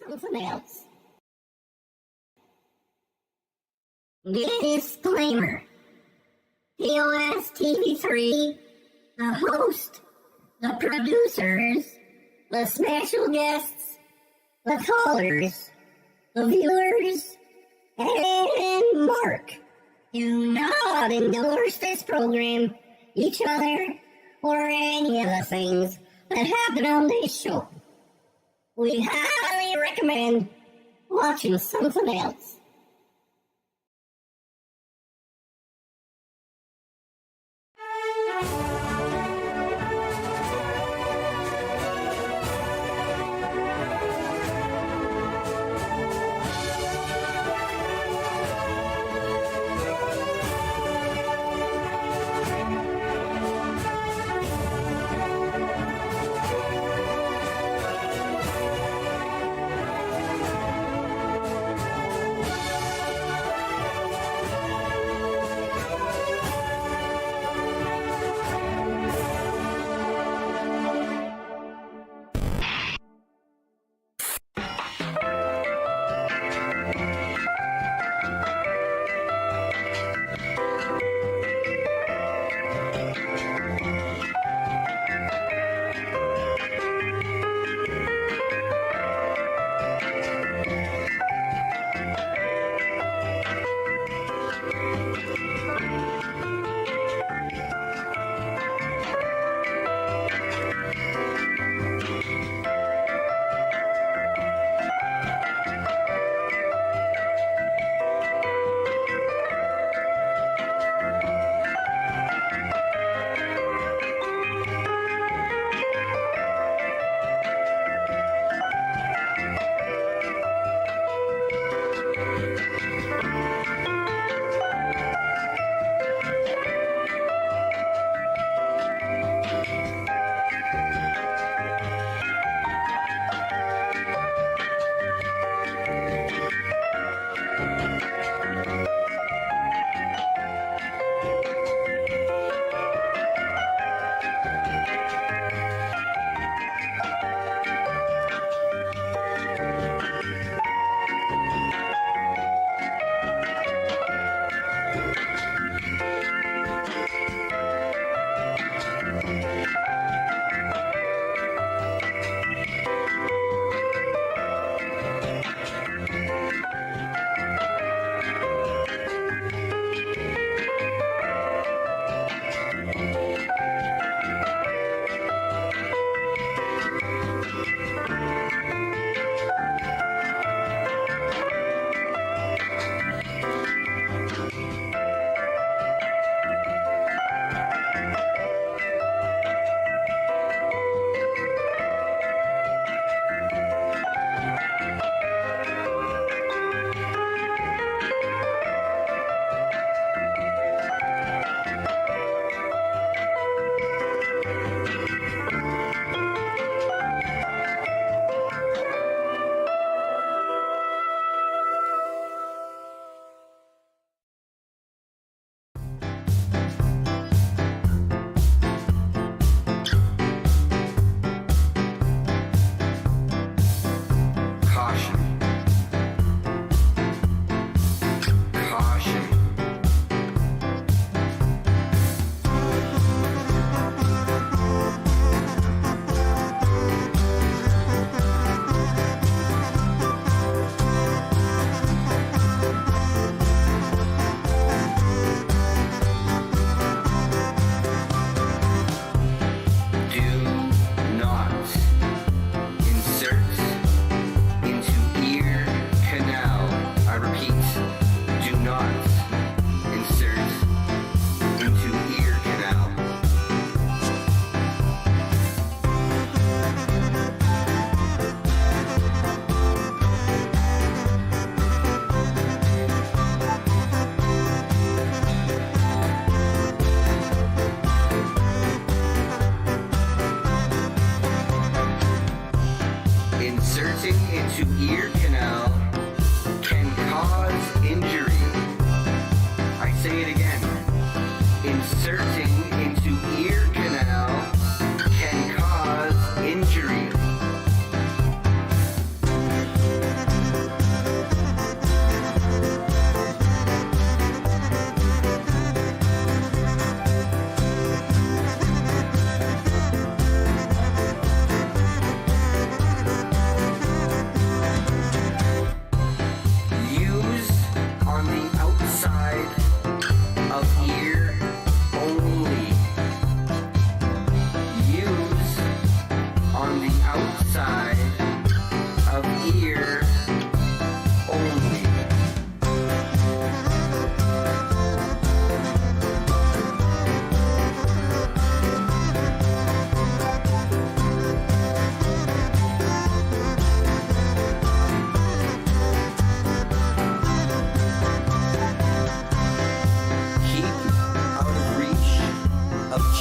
something else. Disclaimer. POS TV3, the host, the producers, the special guests, the callers, the viewers, and Mark do not endorse this program, each other, or any of the things that happen on this show. We highly recommend watching something else.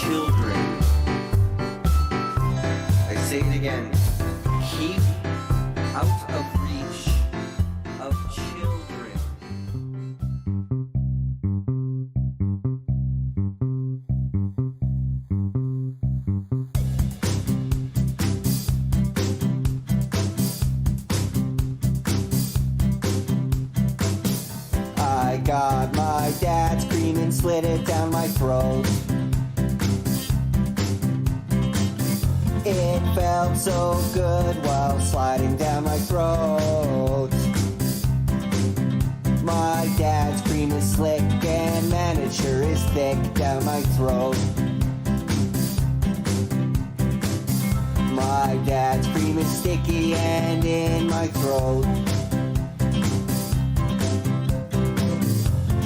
children. I say it again. Keep out of reach of children. I got my dad screaming, slid it down my throat. It felt so good while sliding down my throat. My dad's cream is slick and man, it sure is thick down my throat. My dad's cream is sticky and in my throat.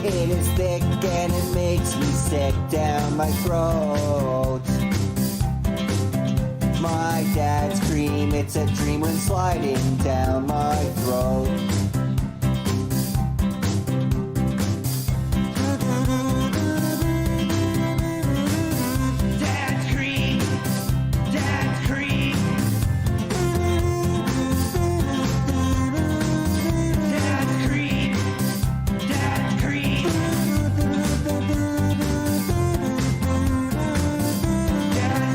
It is thick and it makes me sick down my throat. My dad's cream, it's a dream when sliding down my throat. Dad's cream. Dad's cream. Dad's cream. Dad's cream. Dad's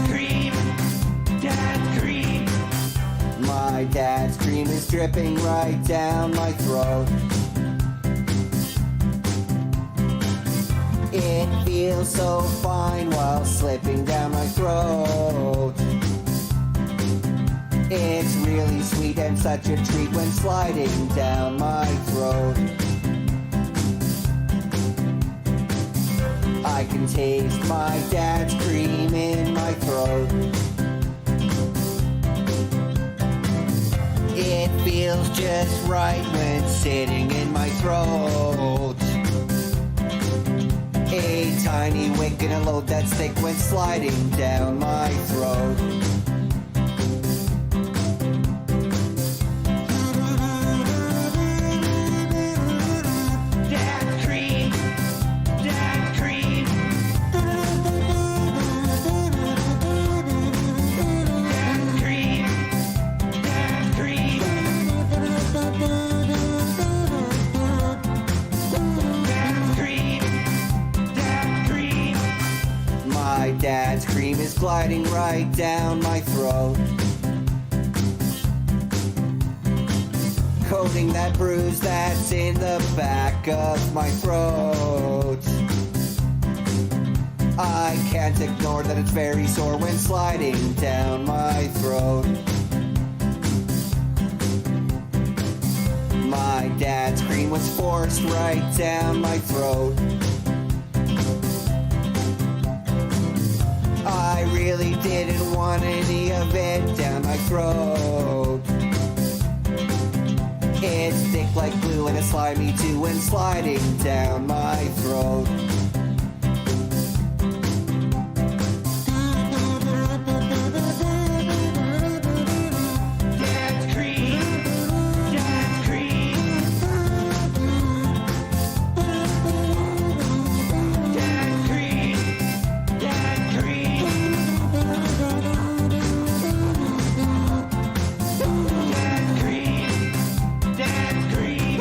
cream. Dad's cream. My dad's cream is dripping right down my throat. It feels so fine while slipping down my throat. It's really sweet and such a treat when sliding down my throat. I can taste my dad's cream in my throat. It feels just right when sitting in my throat. A tiny wick and a load that's thick when sliding down my throat. Dad's cream. Dad's cream. Dad's cream. Dad's cream. Dad's cream. Dad's cream. My dad's cream is gliding right down my throat. Coating that bruise that's in the back of my throat. I can't ignore that it's very sore when sliding down my throat. My dad's cream was forced right down my throat. I really didn't want any of it down my throat. It's thick like glue and it's slimy too when sliding down my throat. Dad's cream. Dad's cream. Dad's cream. Dad's cream. Dad's cream. Dad's cream.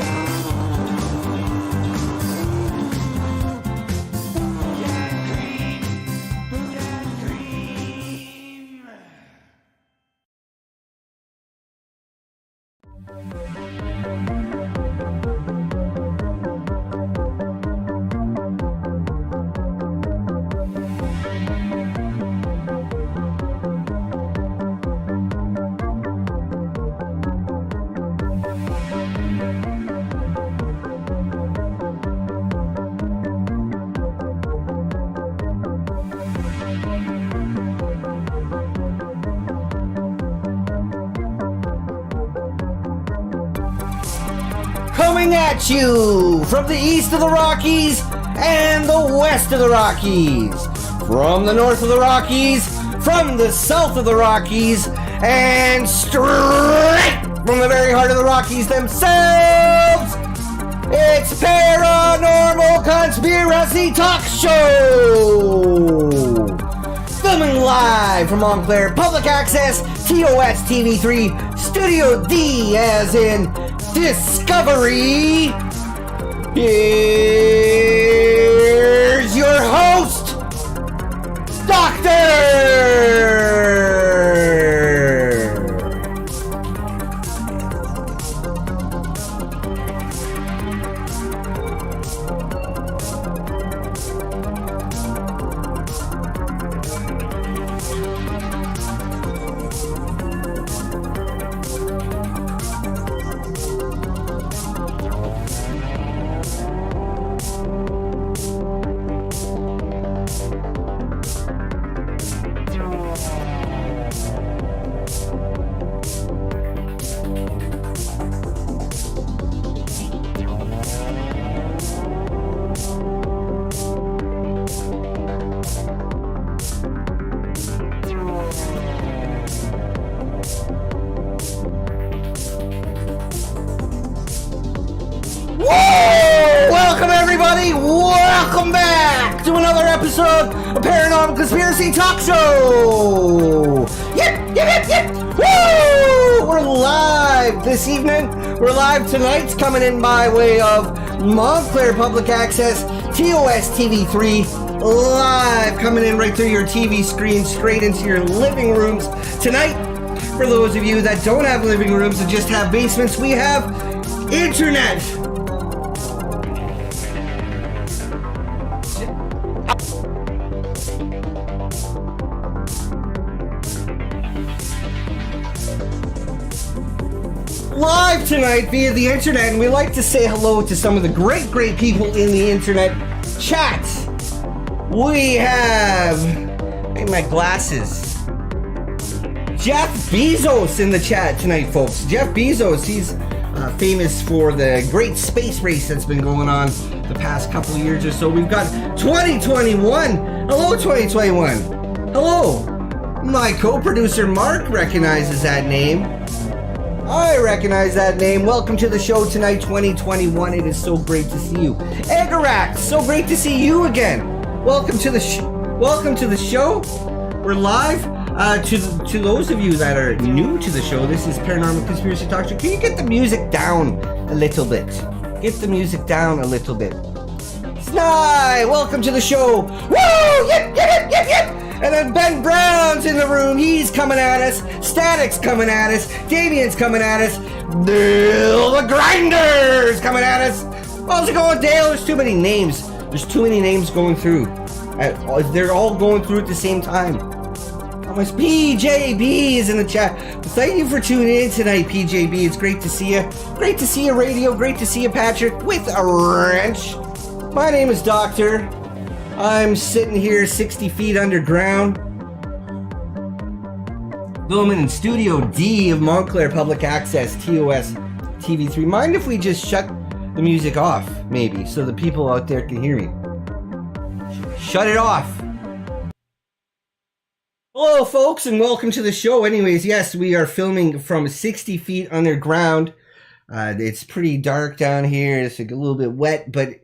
Coming at you from the east of the Rockies and the west of the Rockies, from the north of the Rockies, from the south of the Rockies, and straight from the very heart of the Rockies themselves, it's Paranormal Conspiracy Talk Show! Filming live from Montclair Public Access, TOS TV3, Studio D as in Discovery. Here's your host, Doctor! Welcome everybody! Welcome back to another episode of Paranormal Conspiracy Talk Show! Yep! Woo! We're live this evening. We're live tonight, coming in by way of Montclair Public Access, TOS TV3, live coming in right through your TV screen, straight into your living rooms. Tonight, for those of you that don't have living rooms and just have basements, we have internet. Live tonight via the internet, and we like to say hello to some of the great people in the internet chat. We have, I need my glasses, Jeff Bezos in the chat tonight, folks. Jeff Bezos, he's famous for the great space race that's been going on the past couple of years or so. We've got 2021. Hello, 2021. Hello. My co-producer Mark recognizes that name. I recognize that name. Welcome to the show tonight, 2021. It is so great to see you. Eggerax, so great to see you again. Welcome to the show. We're live. To those of you that are new to the show, this is Paranormal Conspiracy Talk Show. Can you get the music down a little bit? Get the music down a little bit. Sny, welcome to the show. Woo! Yep! And then Ben Brown's in the room. He's coming at us. Static's coming at us. Damien's coming at us. Dale the Grinder's coming at us. How's it going, Dale? There's too many names. There's too many names going through. They're all going through at the same time. Thomas PJB is in the chat. Thank you for tuning in tonight, PJB. It's great to see you. Great to see you, Radio. Great to see you, Patrick, with a wrench. My name is Doctor. I'm sitting here 60 feet underground, filming in Studio D of Montclair Public Access, TOS TV3. Mind if we just shut the music off, maybe, so the people out there can hear me? Shut it off. Hello, folks, and welcome to the show. Anyways, yes, we are filming from 60 feet underground. It's pretty dark down here. It's a little bit wet, but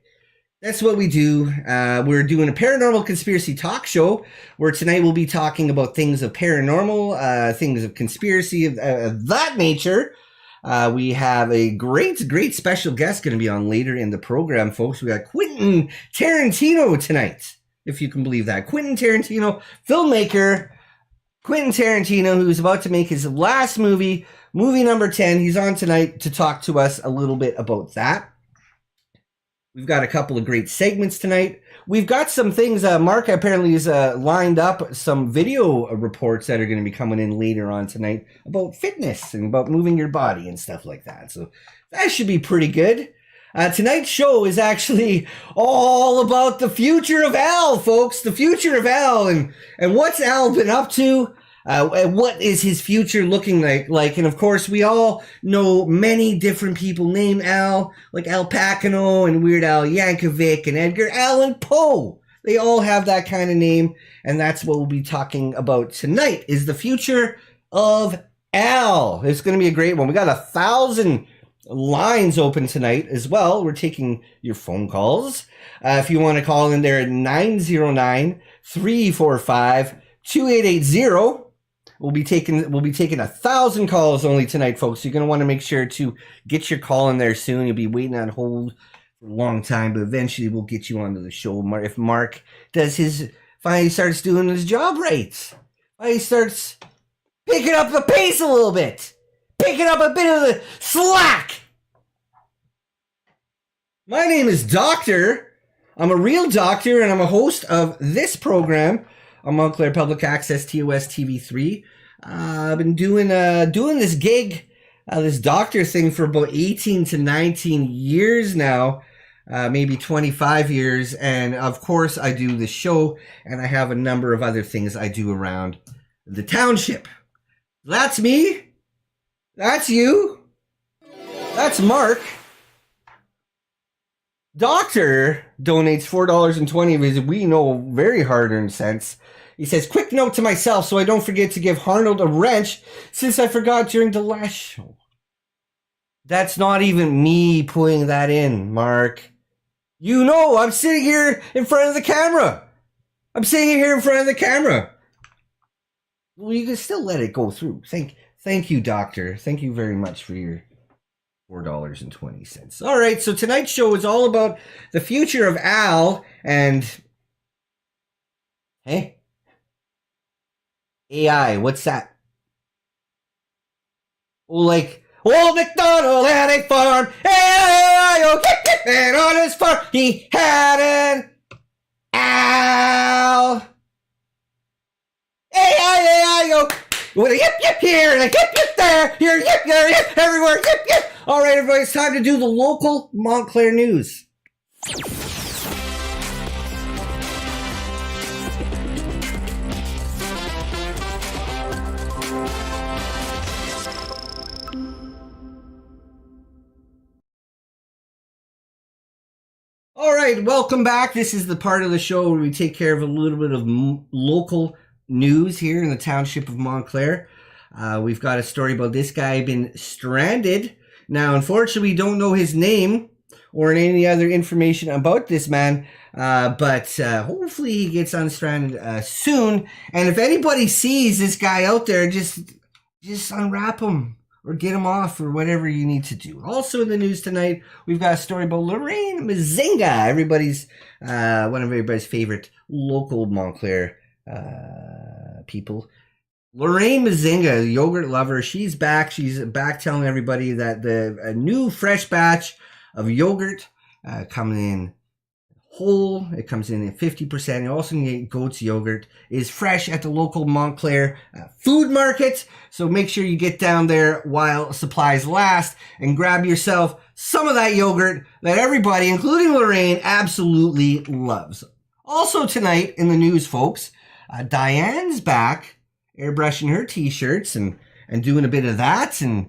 that's what we do. We're doing a Paranormal Conspiracy Talk Show, where tonight we'll be talking about things of paranormal, things of conspiracy of that nature. We have a great special guest going to be on later in the program, folks. We got Quentin Tarantino tonight, if you can believe that. Quentin Tarantino, filmmaker. Quentin Tarantino, who's about to make his last movie number 10. He's on tonight to talk to us a little bit about that. We've got a couple of great segments tonight. We've got some things. Mark apparently has lined up some video reports that are going to be coming in later on tonight about fitness and about moving your body and stuff like that. So that should be pretty good. Tonight's show is actually all about the future of Al, folks. The future of Al and what's Al been up to. What is his future looking like? And of course, we all know many different people named Al, like Al Pacino and Weird Al Yankovic and Edgar Allan Poe. They all have that kind of name, and that's what we'll be talking about tonight, is the future of Al. It's going to be a great one. We got 1,000 lines open tonight as well. We're taking your phone calls. If you want to call in there at 909-345 2880. We'll be taking 1,000 calls only tonight, folks. You're going to want to make sure to get your call in there soon. You'll be waiting on hold for a long time, but eventually we'll get you onto the show. If Mark finally starts doing his job right, finally starts picking up the pace a little bit, picking up a bit of the slack. My name is Doctor. I'm a real doctor, and I'm a host of this program on Montclair Public Access TOS TV3. I've been doing this gig, this doctor thing for about 18 to 19 years now, maybe 25 years. And of course, I do the show, and I have a number of other things I do around the township. That's me. That's you. That's Mark. Doctor donates $4.20 of his, we know, very hard-earned cents. He says, quick note to myself so I don't forget to give Arnold a wrench since I forgot during the last show. That's not even me putting that in, Mark. You know, I'm sitting here in front of the camera. Well, you can still let it go through. Thank you, Doctor. Thank you very much for your $4.20. All right, so tonight's show is all about the future of Al and... Hey? AI, what's that? Oh, like, old MacDonald had a farm, and on his farm he had an owl. AI, with a yip yip here and a yip yip there, here yip there, yip everywhere, yip yip. All right, everybody, it's time to do the local Montclair news. All right, welcome back. This is the part of the show where we take care of a little bit of local news here in the township of Montclair. We've got a story about this guy been stranded. Now, unfortunately, we don't know his name or any other information about this man, but hopefully he gets unstranded soon. And if anybody sees this guy out there, just unwrap him or get him off or whatever you need to do. Also in the news tonight, we've got a story about Lorraine Mazinga, one of everybody's favorite local Montclair people. Lorraine Mazinga, the yogurt lover, she's back. She's back telling everybody that a new fresh batch of yogurt coming in whole. It comes in at 50%. You also can get goat's yogurt. Is fresh at the local Montclair food market. So make sure you get down there while supplies last and grab yourself some of that yogurt that everybody, including Lorraine, absolutely loves. Also tonight in the news, folks, Diane's back airbrushing her t-shirts and doing a bit of that, and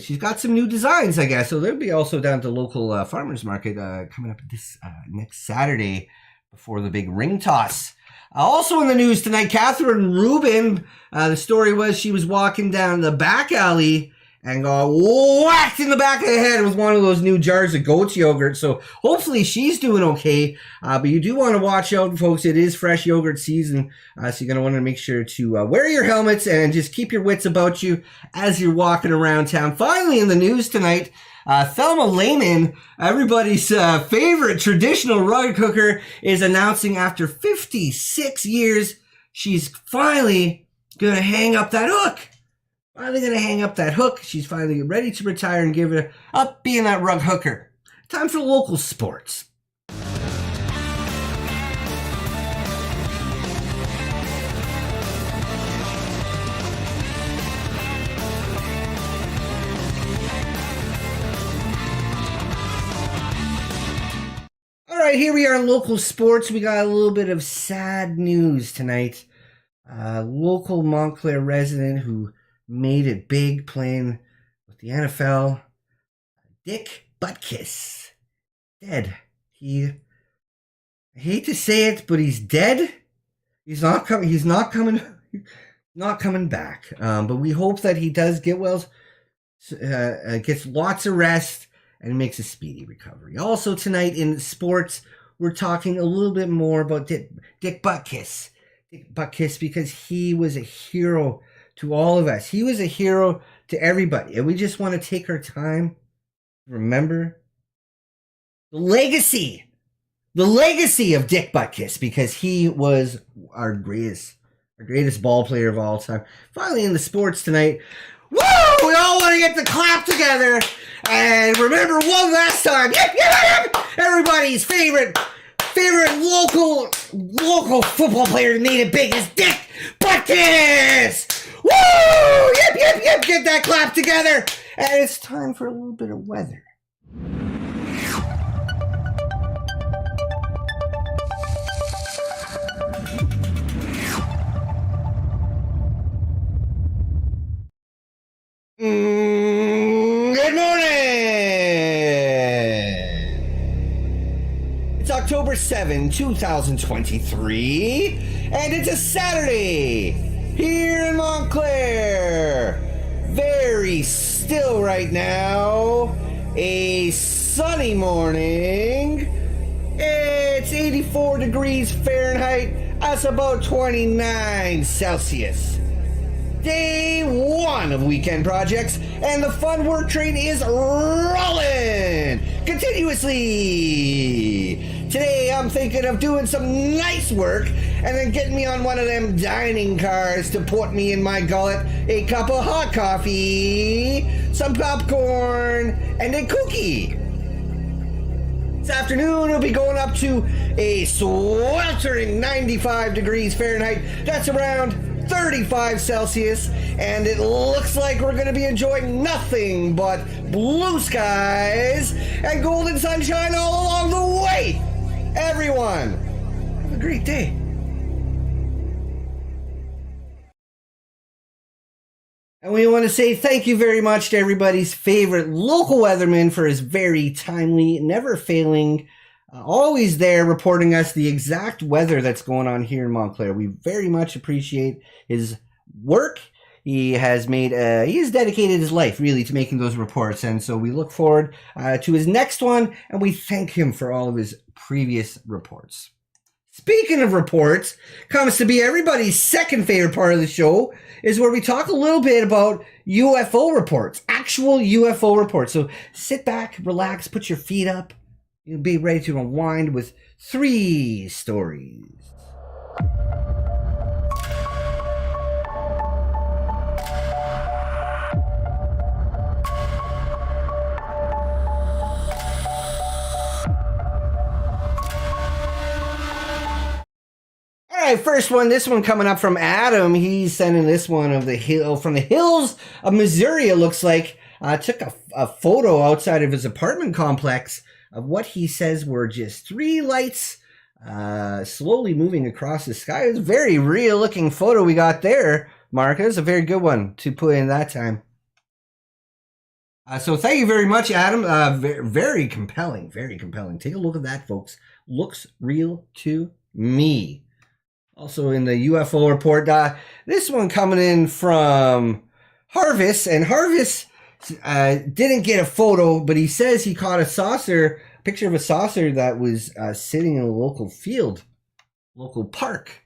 she's got some new designs, I guess. So they'll be also down at the local farmers market coming up this next Saturday before the big ring toss. Also in the news tonight, Catherine Rubin, the story was she was walking down the back alley and got whacked in the back of the head with one of those new jars of goat's yogurt. So hopefully she's doing okay. But you do want to watch out, folks. It is fresh yogurt season. So you're going to want to make sure to wear your helmets and just keep your wits about you as you're walking around town. Finally, in the news tonight, Thelma Lehman, everybody's favorite traditional rug cooker, is announcing after 56 years, she's finally going to hang up that hook. Finally going to hang up that hook. She's finally ready to retire and give it up being that rug hooker. Time for local sports. All right, here we are in local sports. We got a little bit of sad news tonight. Local Montclair resident who made it big playing with the NFL, Dick Butkus, dead. I hate to say it, but he's dead. He's not coming back. But we hope that he does get well, gets lots of rest, and makes a speedy recovery. Also tonight in sports, we're talking a little bit more about Dick Butkus. Butkus because he was a hero to all of us. He was a hero to everybody. And we just want to take our time to remember the legacy of Dick Butkus, because he was our greatest ball player of all time. Finally in the sports tonight. Woo! We all want to get the clap together and remember one last time. Yep, yep, yep. Everybody's favorite local football player that made it big is Dick Butkus. Woo! Yep, yep, yep. Get that clap together. And it's time for a little bit of weather. Good morning! It's October 7, 2023, and it's a Saturday here in Montclair. Very still right now. A sunny morning. It's 84 degrees Fahrenheit. That's about 29 Celsius. Day one of weekend projects, and the fun work train is rolling continuously. Today I'm thinking of doing some nice work and then getting me on one of them dining cars to put me in my gullet a cup of hot coffee, some popcorn, and a cookie. This afternoon we'll be going up to a sweltering 95 degrees Fahrenheit. That's around 35 Celsius, and it looks like we're going to be enjoying nothing but blue skies and golden sunshine all along the way. Everyone, have a great day. And we want to say thank you very much to everybody's favorite local weatherman for his very timely, never failing, always there reporting us the exact weather that's going on here in Montclair. We very much appreciate his work. He has dedicated his life really to making those reports, and so we look forward to his next one, and we thank him for all of his previous reports. Speaking of reports, comes to be everybody's second favorite part of the show is where we talk a little bit about UFO reports, actual UFO reports. So sit back, relax, put your feet up. You'll be ready to unwind with 3 stories. All right, first one. This one coming up from Adam. He's sending this one from the hills of Missouri. It looks like took a photo outside of his apartment complex of what he says were just 3 lights slowly moving across the sky. It's a very real looking photo we got there, Mark. It's a very good one to put in that time. So thank you very much, Adam. Very compelling, very compelling. Take a look at that, folks. Looks real to me. Also in the UFO report, this one coming in from Harvis, and Harvis didn't get a photo, but he says he caught a picture of a saucer that was sitting in a local park,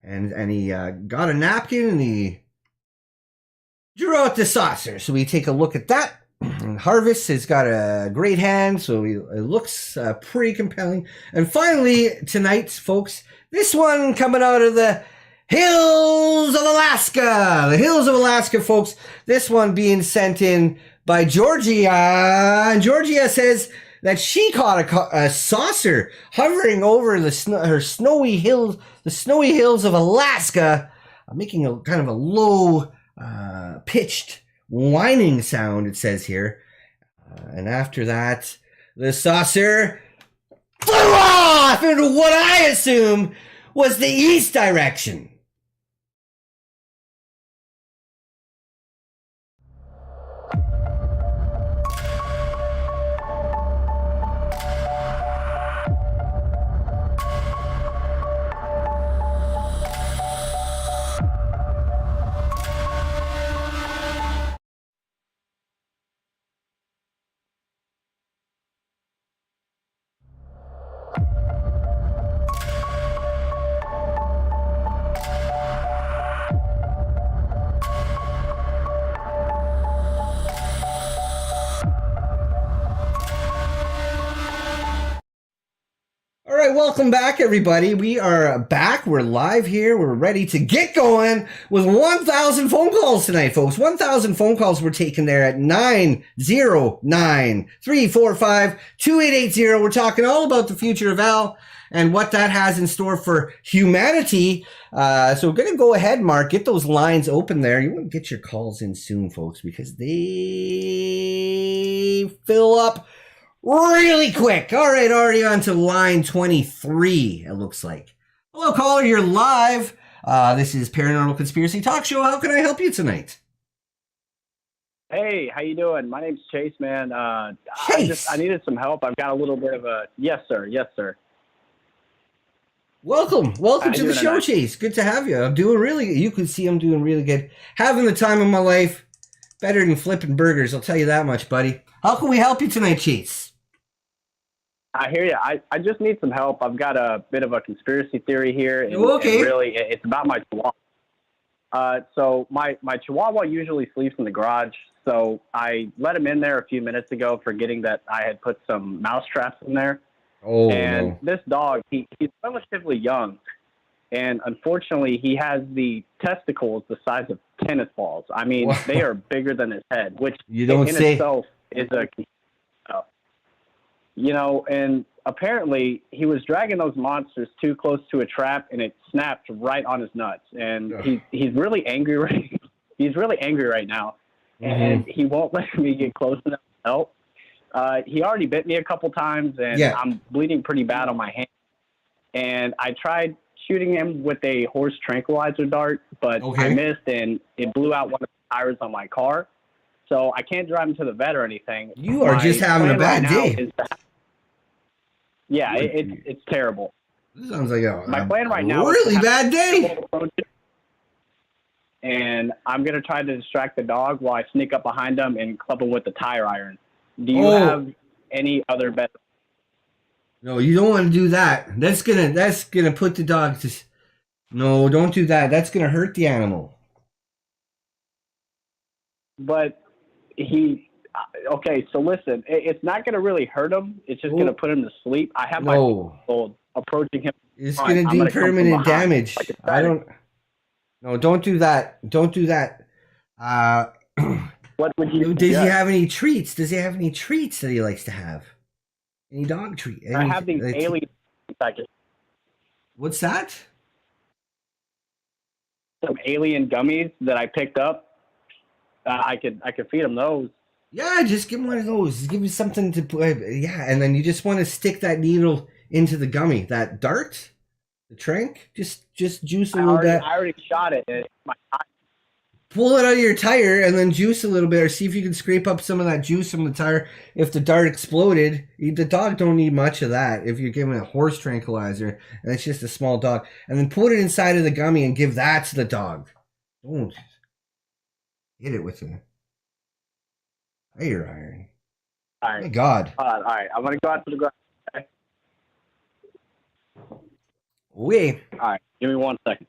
and he got a napkin and he drew out the saucer. So we take a look at that. And Harvis has got a great hand, so it looks pretty compelling. And finally, tonight, folks, this one coming out of the hills of Alaska. The hills of Alaska, folks. This one being sent in by Georgia. And Georgia says that she caught a saucer hovering over the snowy hills of Alaska, making a kind of a low pitched whining sound, it says here. And after that, the saucer flew off into what I assume was the east direction. welcome back, everybody. We are back. We're live here. We're ready to get going with 1,000 phone calls tonight, folks. 1,000 phone calls were taken there at 909-345-2880. We're talking all about the future of Al and what that has in store for humanity. So we're going to go ahead, Mark, get those lines open there. You want to get your calls in soon, folks, because they fill up really quick. All right, already on to line 23, it looks like. Hello, caller, you're live. This is Paranormal Conspiracy Talk Show. How can I help you tonight? Hey, how you doing? My name's Chase, man. Chase. I needed some help. I've got a little bit of a... Yes, sir. Yes, sir. Welcome to the show, Chase. Good to have you. You can see I'm doing really good. Having the time of my life. Better than flipping burgers, I'll tell you that much, buddy. How can we help you tonight, Chase? I hear you. I just need some help. I've got a bit of a conspiracy theory here. And, okay. And really, it's about my chihuahua. So my chihuahua usually sleeps in the garage. So I let him in there a few minutes ago, forgetting that I had put some mouse traps in there. Oh, and no. This dog, he's relatively young. And unfortunately, he has the testicles the size of tennis balls. I mean, Wow. They are bigger than his head, which You don't in say. itself is and apparently he was dragging those monsters too close to a trap, and it snapped right on his nuts. And he's really angry. He's really angry right now, and he won't let me get close enough to help. He already bit me a couple times, and I'm bleeding pretty bad on my hand. And I tried shooting him with a horse tranquilizer dart, but I missed, and it blew out one of the tires on my car. So I can't drive him to the vet or anything. You are just having a bad day. It's terrible. This sounds like my plan right now really bad day. And I'm going to try to distract the dog while I sneak up behind him and club him with the tire iron. Do you have any other better? No, you don't want to do that. That's gonna put the dog to... No, don't do that. That's gonna hurt the animal. But okay, so listen, it's not going to really hurt him. It's just going to put him to sleep. I have my old approaching him. It's going to do permanent damage. Don't do that. Don't do that. What would you Does he have any treats? Does he have any treats that he likes to have? Any dog treat? I have these alien packets. What's that? Some alien gummies that I picked up. I could feed him those. Yeah, just give him one of those. Just give him something to put. Yeah, and then you just want to stick that needle into the gummy, that dart, the trank. Just juice a little bit. I already shot it. My eye. Pull it out of your tire and then juice a little bit, or see if you can scrape up some of that juice from the tire. If the dart exploded, the dog don't need much of that. If you're giving a horse tranquilizer and it's just a small dog, and then put it inside of the gummy and give that to the dog. Don't hit it with a tire iron. All right. My God. All right. I'm gonna go out to the ground. Okay? Wait. All right. Give me 1 second.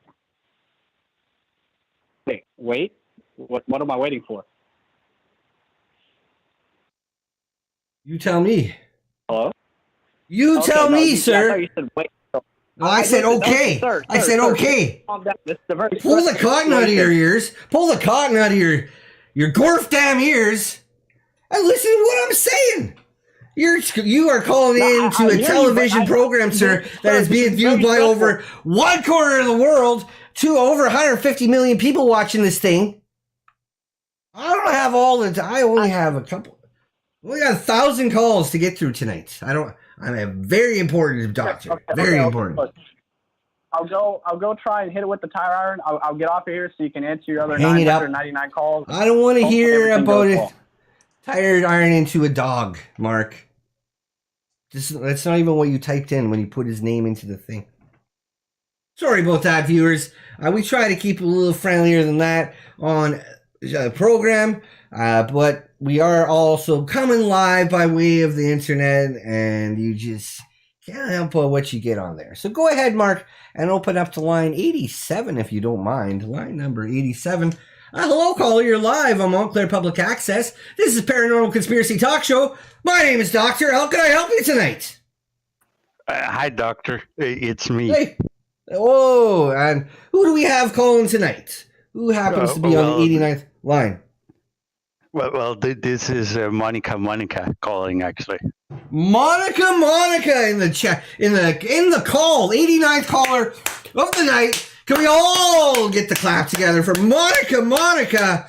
Hey, wait. What am I waiting for? You tell me. Hello? You tell me, sir. I thought you said wait. No, I said okay. Sir, I said okay. Calm down. This is the very Pull the cotton out of your ears. Pull the cotton out of your gorf damn ears. And listen to what I'm saying. You are calling in to a television program, sir, that is being viewed by over 1/4 of the world, to over 150 million people watching this thing. I don't have all the. I only have a couple. We got 1,000 calls to get through tonight. I'm a very important doctor. Very important. Look, I'll go try and hit it with the tire iron. I'll get off of here so you can answer your other Hang it up. 999 calls. I don't want to hear about it. Well. Tired iron into a dog, Mark. That's not even what you typed in when you put his name into the thing. Sorry about that, viewers. We try to keep it a little friendlier than that on the program, but we are also coming live by way of the internet, and you just can't help what you get on there. So go ahead, Mark, and open up to line 87 if you don't mind. Line number 87. Hello, caller. You're live on Montclair Public Access. This is Paranormal Conspiracy Talk Show. My name is Doctor. How can I help you tonight? Hi, Doctor. It's me. Hey. Oh, and who do we have calling tonight? Who happens to be on the 89th line? This is Monica calling, actually. Monica in the chat, in the call, 89th caller of the night. Can we all get the clap together for Monica?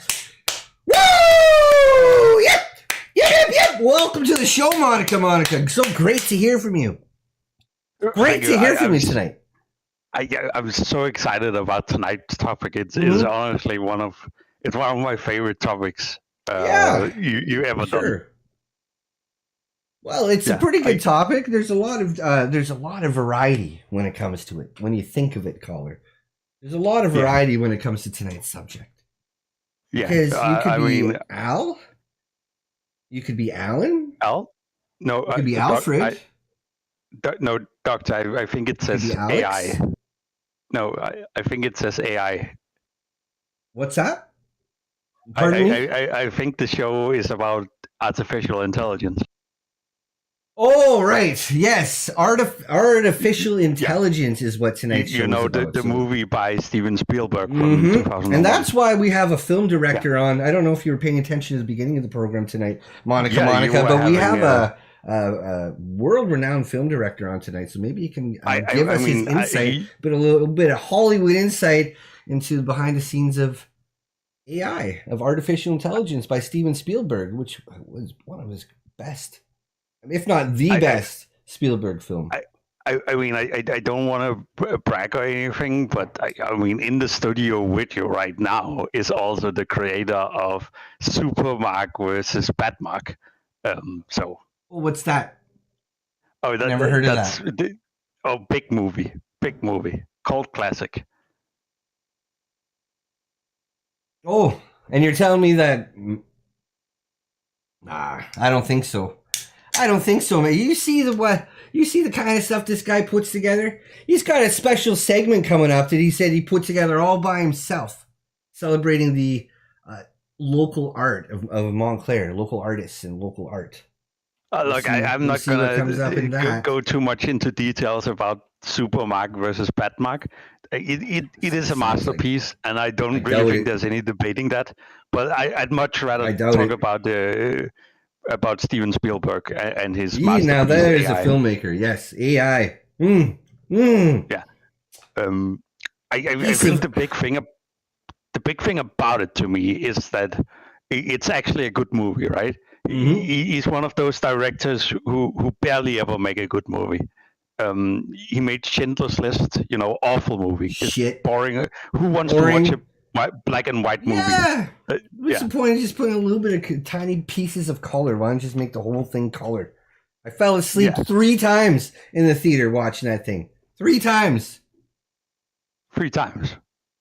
Woo! Yep. Welcome to the show, Monica. So great to hear from you. Great to hear from you tonight. I'm so excited about tonight's topic. It's honestly one of my favorite topics. You ever done. Well, it's a pretty good topic. There's a lot of variety when it comes to it. When you think of it, caller, there's a lot of variety when it comes to tonight's subject. Yeah, because you could be Al. You could be Alan. Al? No, you could be Alfred. No, Doctor. I think it says AI. No, I think it says AI. What's that? I think the show is about artificial intelligence. Oh, right. Yes. Artificial intelligence is what tonight's show is about. The movie by Steven Spielberg from 2001. And that's why we have a film director on. I don't know if you were paying attention at the beginning of the program tonight, Monica, but we have a world-renowned film director on tonight, so maybe he can give us his insight, but a little bit of Hollywood insight into behind the scenes of AI, of artificial intelligence by Steven Spielberg, which was one of his best, if not the best Spielberg film. I don't want to brag or anything, but I mean, in the studio with you right now is also the creator of Supermark versus Batmark. So. Well, what's that? Oh, never heard of that. Big movie, cult classic. Oh, and you're telling me that? Nah, I don't think so. Man. You see the kind of stuff this guy puts together? He's got a special segment coming up that he said he put together all by himself, celebrating the local art of Montclair, local artists and local art. Look, I'm not going to go too much into details about Supermark versus Batmark. It is a masterpiece, and I don't really think there's any debating that. But I'd much rather talk about Steven Spielberg and his masterpiece. Now there is a filmmaker. Yes, AI. Yeah. I think the big thing about it to me is that it's actually a good movie, right? He's one of those directors who barely ever make a good movie. He made Schindler's List, awful movie. Shit. Boring. Who wants to watch a black and white movie? Yeah. What's the point of just putting a little bit of tiny pieces of color? Why don't you just make the whole thing colored? I fell asleep 3 times in the theater watching that thing. 3 times. 3 times.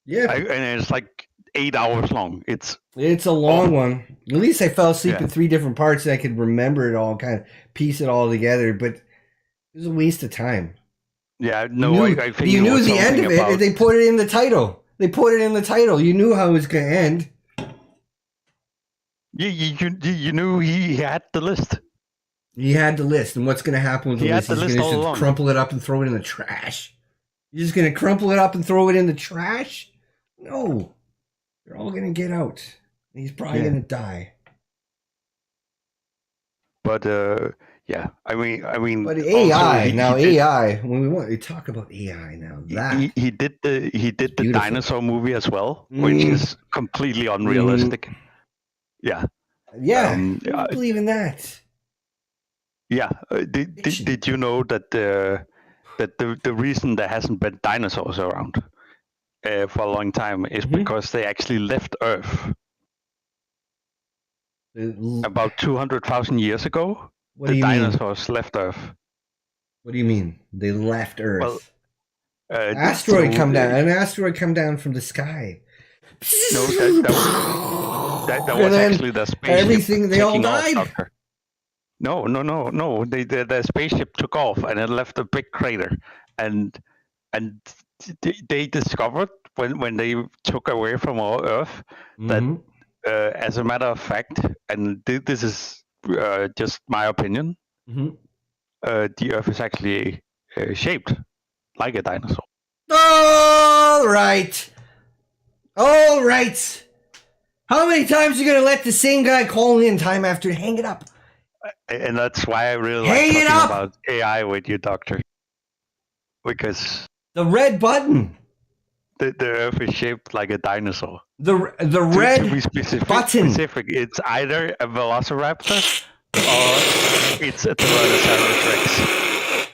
Yeah. And it's like 8 hours long. It's a long one. At least I fell asleep in 3 different parts and I could remember it all, kind of piece it all together. But it was a waste of time. Yeah, no, I think you knew the end of it. They put it in the title. You knew how it was going to end. You knew he had the list. He had the list, and what's going to happen with the list? He's going to just crumple it up and throw it in the trash. You're just going to crumple it up and throw it in the trash? No. They're all going to get out. He's probably going to die. But I mean. But AI now. AI. When we want to talk about AI now, that he did the dinosaur movie as well, which is completely unrealistic. Yeah. Yeah. I believe in that. Yeah. Did you know that the reason there hasn't been dinosaurs around for a long time is because they actually left Earth about 200,000 years ago? The dinosaurs left Earth. What do you mean? They left Earth? Well, an asteroid come down from the sky. No, that was actually the spaceship. Everything, they all died. No. The spaceship took off and it left a big crater, and they discovered when they took away from our Earth that, as a matter of fact, and this is just my opinion, the Earth is actually shaped like a dinosaur. All right. All right. How many times are you going to let the same guy call in time after hang it up? And that's why I really like talking about AI with you, Doctor. Because the red button. The Earth is shaped like a dinosaur. The red to be specific, it's either a velociraptor or it's a Tyrannosaurus Rex.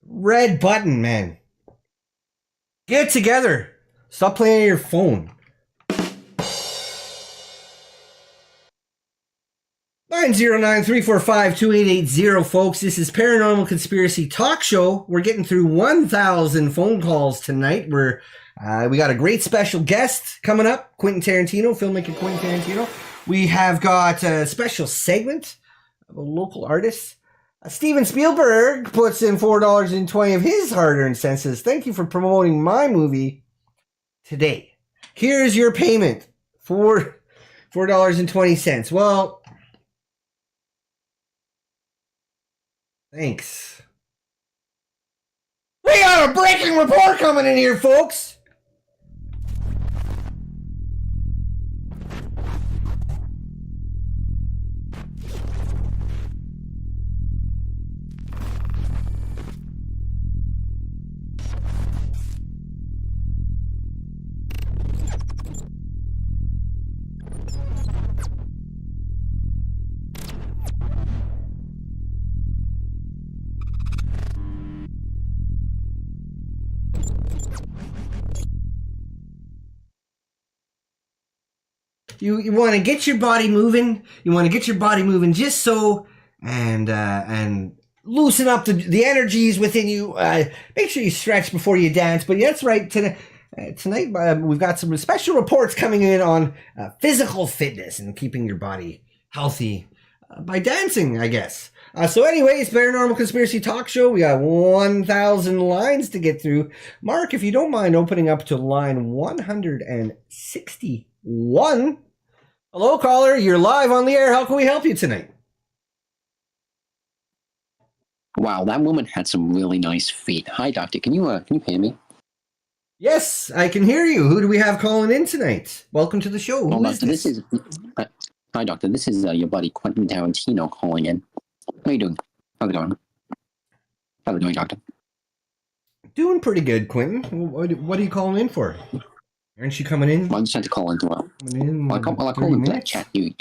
Red button, man. Get it together. Stop playing on your phone. 909-345-2880, folks. This is Paranormal Conspiracy Talk Show. We're getting through 1,000 phone calls tonight. We got a great special guest coming up, Quentin Tarantino, filmmaker Quentin Tarantino. We have got a special segment of a local artist. Steven Spielberg puts in $4.20 of his hard-earned cents. Says, thank you for promoting my movie today. Here's your payment for $4.20. Well, thanks. We got a breaking report coming in here, folks. You want to get your body moving. You want to get your body moving just so, and loosen up the energies within you. Make sure you stretch before you dance. But that's right. Tonight we've got some special reports coming in on physical fitness and keeping your body healthy by dancing, I guess. So anyways, Paranormal Conspiracy Talk Show. We got 1,000 lines to get through. Mark, if you don't mind opening up to line 161. Hello, caller. You're live on the air. How can we help you tonight? Wow, that woman had some really nice feet. Hi, doctor. Can you hear me? Yes, I can hear you. Who do we have calling in tonight? Welcome to the show. Who is this? Hi, doctor. This is your buddy Quentin Tarantino calling in. How are you doing? How's it going? How's it going, doctor? Doing pretty good, Quentin. What are you calling in for? Aren't you coming in? Well, I just had to call into I called into that chat. You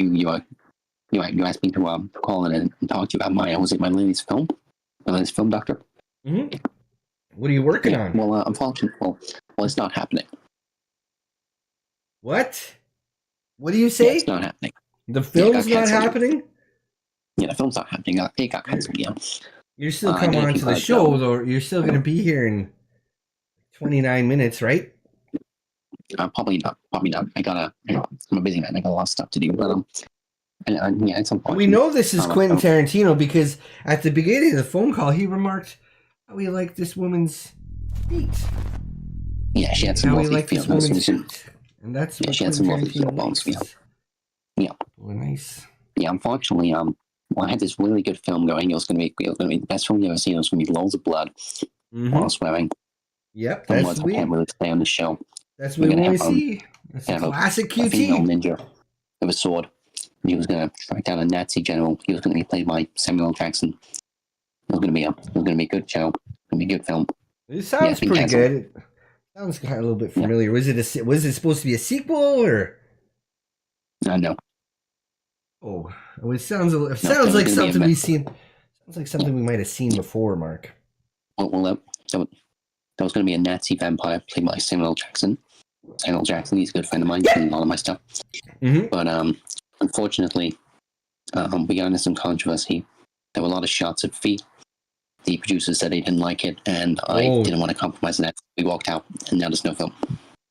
asked me to call in and talk to you about my latest film, doctor. Mm-hmm. What are you working on? Well, unfortunately, it's not happening. What? What do you say? Yeah, it's not happening. The film's not happening? Yeah, the film's not happening. It got canceled. Yeah. You're still coming on to the show, though. You're still going to be here in 29 minutes, right? Probably not. I'm a busy man. I got a lot of stuff to do. But yeah, it's important. We know this is Quentin Tarantino because at the beginning of the phone call, he remarked how he liked this woman's feet. Yeah, she had some more feet. And that's what she had some more feet. Yeah. Oh, nice. Yeah, unfortunately, I had this really good film going. It was going to be the best film you've ever seen. It was going to be loads of blood while swearing. Yep, that's I can't really stay on the show. That's what we want to see. That's a classic QT. A female ninja with a sword. He was going to track down a Nazi general. He was going to be played by Samuel L. Jackson. It was going to be a good show. It was going to be a good film. It sounds pretty good. It sounds kind of a little bit familiar. Yeah. Was it supposed to be a sequel or? No. Oh, it sounds like something we've seen. Sounds like something we might have seen before, Mark. Well, that was going to be a Nazi vampire played by Samuel L. Jackson. Samuel L. Jackson, he's a good friend of mine. He's in a lot of my stuff. Mm-hmm. But unfortunately, we got into some controversy. There were a lot of shots of feet. The producers said they didn't like it, and I didn't want to compromise on that. We walked out, and now there's no film.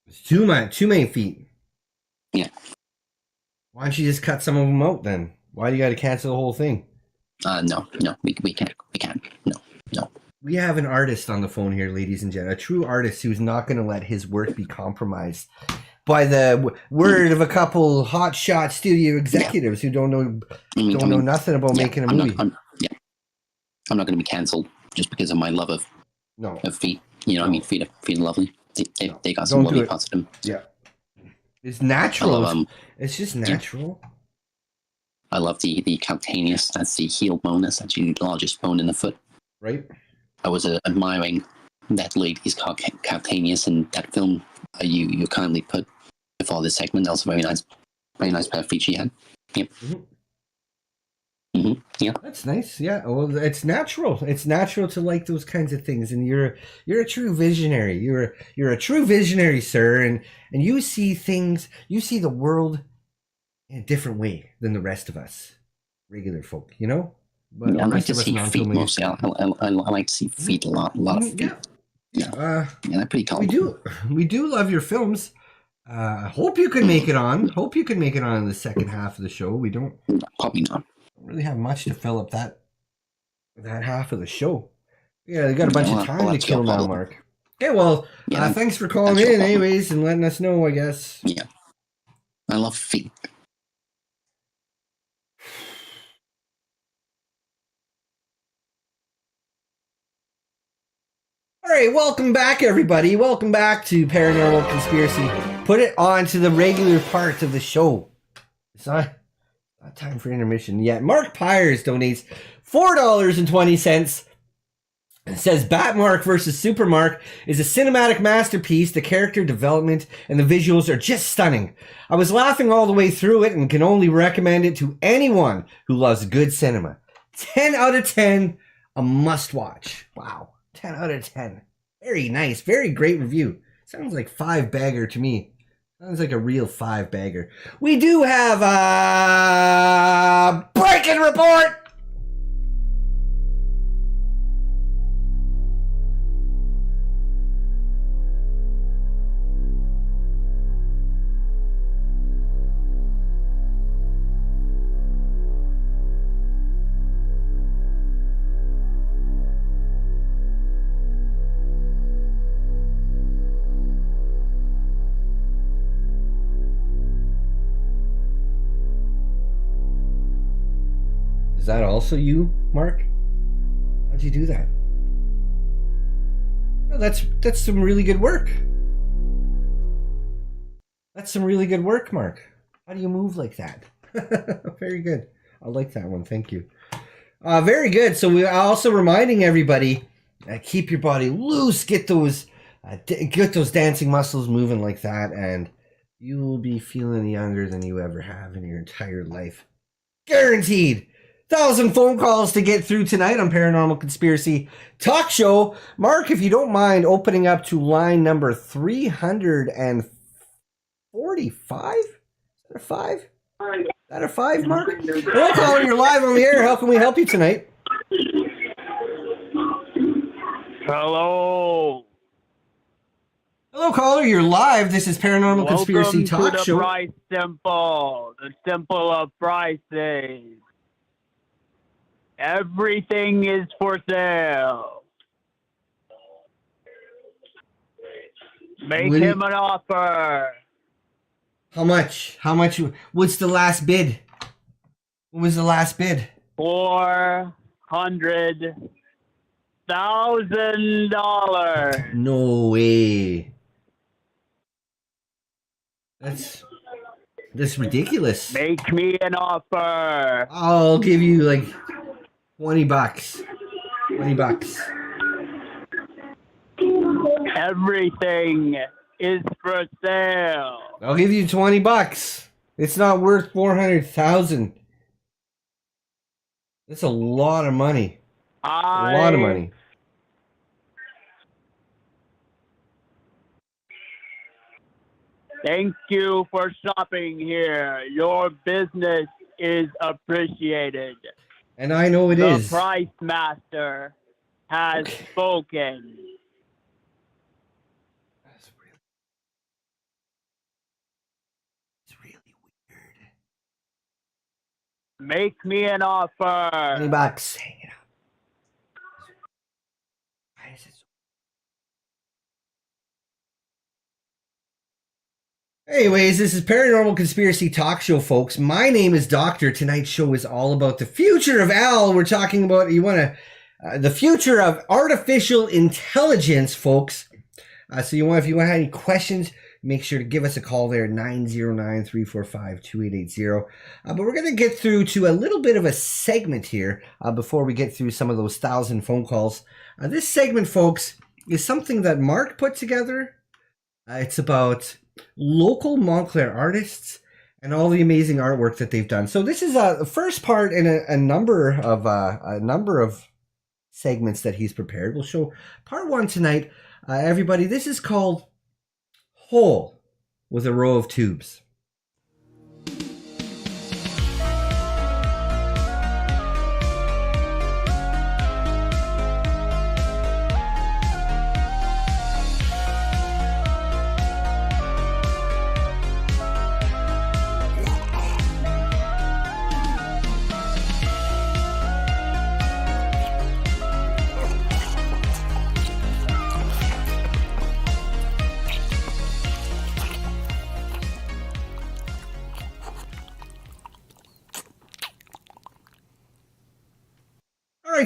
It's too many feet. Yeah. Why don't you just cut some of them out then? Why do you got to cancel the whole thing? No, we can't. No. We have an artist on the phone here, ladies and gentlemen. A true artist who's not going to let his work be compromised by the word of a couple hotshot studio executives who don't know nothing about making a movie. I'm not going to be canceled just because of my love of feet. You know what I mean? Feet are lovely. They got some lovely parts of them. Yeah. It's natural. It's just natural. Yeah. I love the calcaneus. That's the heel bone. That's actually the largest bone in the foot. Right. I was admiring that lady's calcaneus in that film you kindly put before this segment. That was a very nice pair of feet she had. Yep. Yeah. That's nice. Yeah. Well, it's natural. It's natural to like those kinds of things, and you're a true visionary. You're a true visionary, sir, and you see things. You see the world in a different way than the rest of us, regular folk. You know. But yeah, I like to see feet mostly. I like to see feet a lot of feet. Yeah. They're pretty cool. We do love your films. Hope you can make it on. Hope you can make it on in the second half of the show. We don't probably not really have much to fill up that half of the show. Yeah, they got a bunch of time to kill now, Mark. Okay, well, thanks for calling in, anyways, and letting us know, I guess. Yeah, I love feet. All right, welcome back, everybody. Welcome back to Paranormal Conspiracy. Put it on to the regular part of the show. It's not time for intermission yet. Mark Pyers donates $4.20. It says Batmark versus Supermark is a cinematic masterpiece. The character development and the visuals are just stunning. I was laughing all the way through it and can only recommend it to anyone who loves good cinema. 10 out of 10, a must watch. Wow. 10 out of 10. Very nice. Very great review. Sounds like 5-bagger to me. Sounds like a real 5-bagger. We do have a breaking report. Is that also you, Mark? How'd you do that? Well, that's some really good work. That's some really good work, Mark. How do you move like that? Very good. I like that one. Thank you. Very good. So we're also reminding everybody, keep your body loose, get those dancing muscles moving like that, and you will be feeling younger than you ever have in your entire life. Guaranteed. 1,000 phone calls to get through tonight on Paranormal Conspiracy Talk Show. Mark, if you don't mind opening up to line number 345? Is that a 5? Is that a 5, Mark? Hello, caller, you're live on the air. How can we help you tonight? Hello. Hello, caller, you're live. This is Paranormal Conspiracy Talk Show. Welcome to the simple of prices. Everything is for sale. Make him an offer. How much? What's the last bid? What was the last bid? $400,000. No way. That's ridiculous. Make me an offer. I'll give you like $20. $20. Everything is for sale. I'll give you $20. It's not worth 400,000. That's a lot of money. A lot of money. Thank you for shopping here. Your business is appreciated. And I know it is. The Price Master has spoken. It's really weird. Make me an offer. $20. Hang it up. Why is it so... Anyways, this is Paranormal Conspiracy Talk Show, folks. My name is Doctor. Tonight's show is all about the future of Al. We're talking about, you want to the future of artificial intelligence, folks. So if you have any questions, make sure to give us a call there at 909-345-2880. But we're going to get through to a little bit of a segment here before we get through some of those 1,000 phone calls. This segment, folks, is something that Mark put together. It's about local Montclair artists and all the amazing artwork that they've done. So this is the first part in a number of segments that he's prepared. We'll show part one tonight. Everybody, this is called Hole with a Row of Tubes.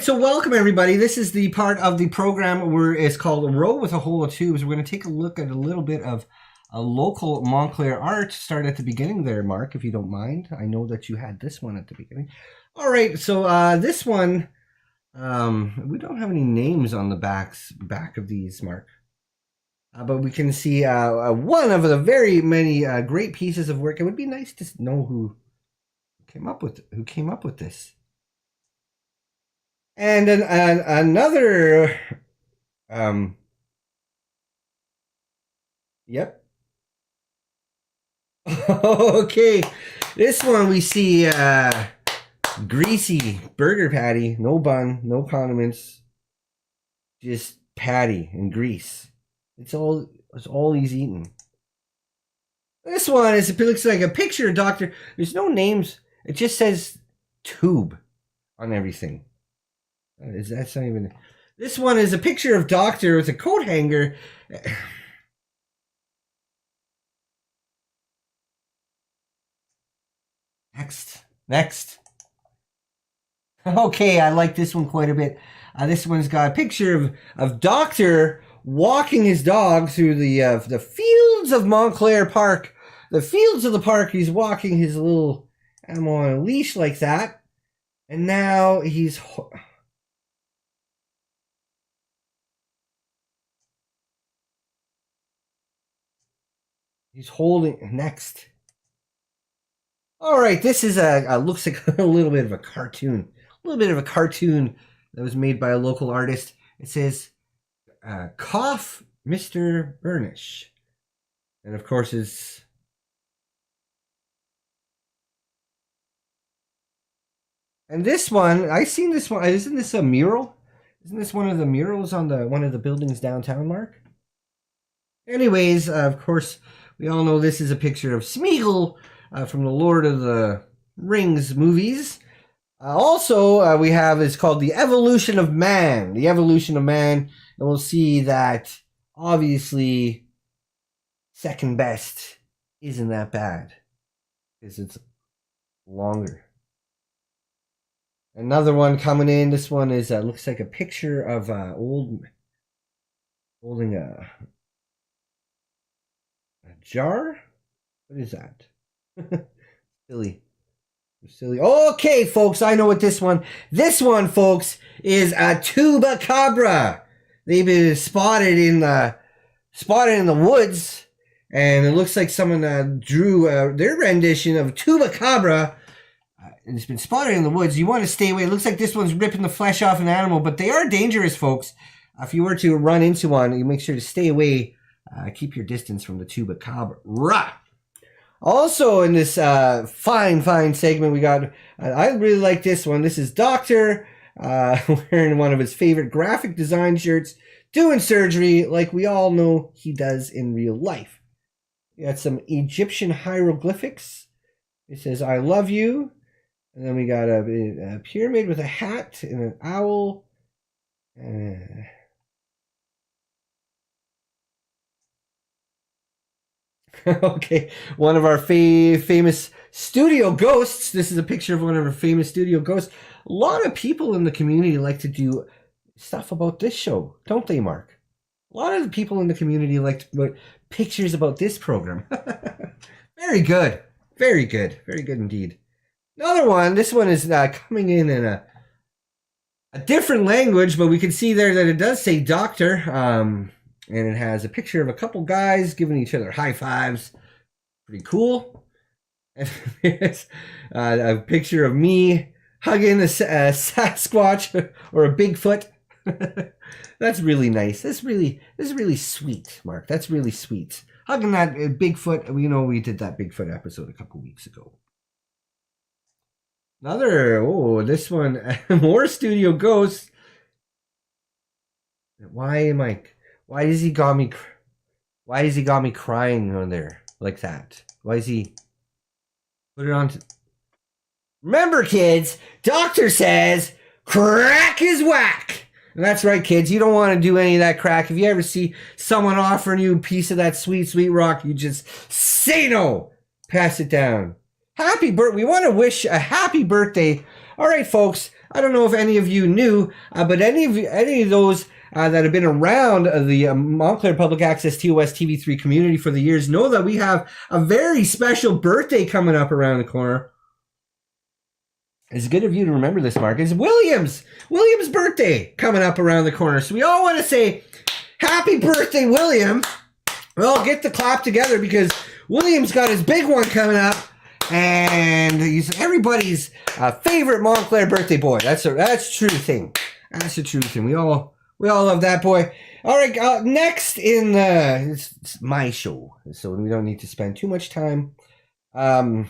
So welcome everybody. This is the part of the program where it's called A Row with a Hole of Tubes. We're going to take a look at a little bit of a local Montclair art. Start at the beginning there, Mark, if you don't mind. I know that you had this one at the beginning. All right, so this one, we don't have any names on the back of these, Mark. But we can see one of the very many great pieces of work. It would be nice to know who came up with this. And then another, yep. Okay, this one we see greasy burger patty, no bun, no condiments, just patty and grease. It's all he's eating. This one it looks like a picture of Doctor. There's no names. It just says tube on everything. That's not even. This one is a picture of Doctor with a coat hanger. Next. Okay, I like this one quite a bit. This one's got a picture of Doctor walking his dog through the fields of Montclair Park. The fields of the park. He's walking his little animal on a leash like that, and now he's holding next. All right, this is looks like a little bit of a cartoon. That was made by a local artist. It says, "Cough, Mr. Burnish," and of course it's. And this one, I seen this one. Isn't this a mural? Isn't this one of the murals on one of the buildings downtown, Mark? Anyways, of course, we all know this is a picture of Smeagol from the Lord of the Rings movies. Also, we have, it's called The Evolution of Man. The Evolution of Man. And we'll see that, obviously, second best isn't that bad. Because it's longer. Another one coming in. This one is looks like a picture of holding a jar. What is that? Silly. Okay, folks, I know what this one. This one, folks, is a Tubacabra. They've been spotted in the woods, and it looks like someone drew their rendition of Tubacabra. And it's been spotted in the woods. You want to stay away. It looks like this one's ripping the flesh off an animal, but they are dangerous, folks. If you were to run into one, you make sure to stay away. Keep your distance from the Tubacabra. Also in this fine segment, we got, I really like this one. This is Doctor wearing one of his favorite graphic design shirts, doing surgery like we all know he does in real life. We got some Egyptian hieroglyphics. It says, "I love you." And then we got a pyramid with a hat and an owl. Okay, one of our famous studio ghosts. This is a picture of one of our famous studio ghosts. A lot of people in the community like to do stuff about this show, don't they, Mark? A lot of the people in the community like to put pictures about this program. Very good. Very good. Very good indeed. Another one. This one is coming in a different language, but we can see there that it does say doctor. And it has a picture of a couple guys giving each other high fives. Pretty cool. And there's a picture of me hugging a Sasquatch or a Bigfoot. That's really nice. This is really sweet, Mark. That's really sweet. Hugging that Bigfoot. We did that Bigfoot episode a couple weeks ago. This one, more Studio Ghosts. Why does he got me crying on there like that? Why is he put it on? Remember, kids, doctor says crack is whack. And that's right, kids. You don't want to do any of that crack. If you ever see someone offering you a piece of that sweet, sweet rock, you just say no. Pass it down. We want to wish a happy birthday. All right, folks. I don't know if any of you knew, but any of those that have been around the Montclair Public Access TOS TV3 community for the years know that we have a very special birthday coming up around the corner. It's good of you to remember this, Mark. It's William's birthday coming up around the corner. So we all want to say happy birthday, William. Well, get the clap together because William's got his big one coming up. And he's everybody's favorite Montclair birthday boy. That's a true thing. That's a true thing. We all love that boy. All right, next in it's my show, so we don't need to spend too much time. Sumo.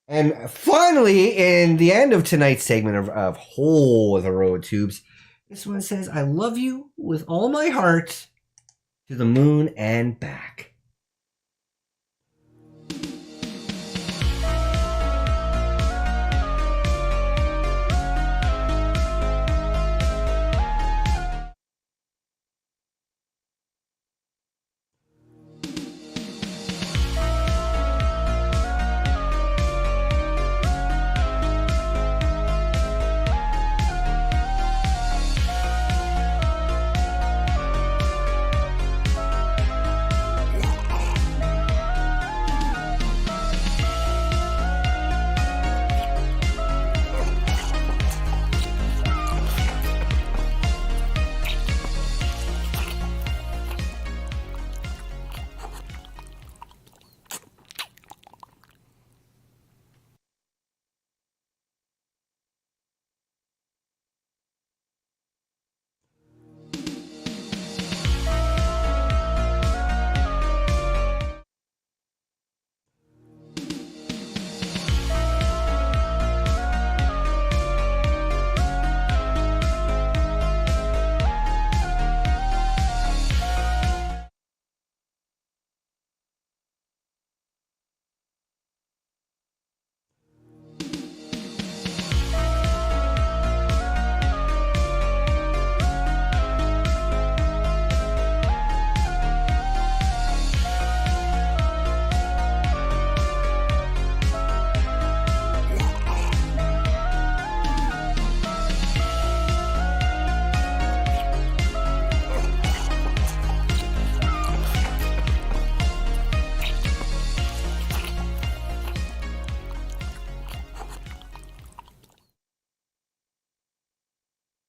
And finally, in the end of tonight's segment of Hole of the Road Tubes, this one says, I love you with all my heart to the moon and back.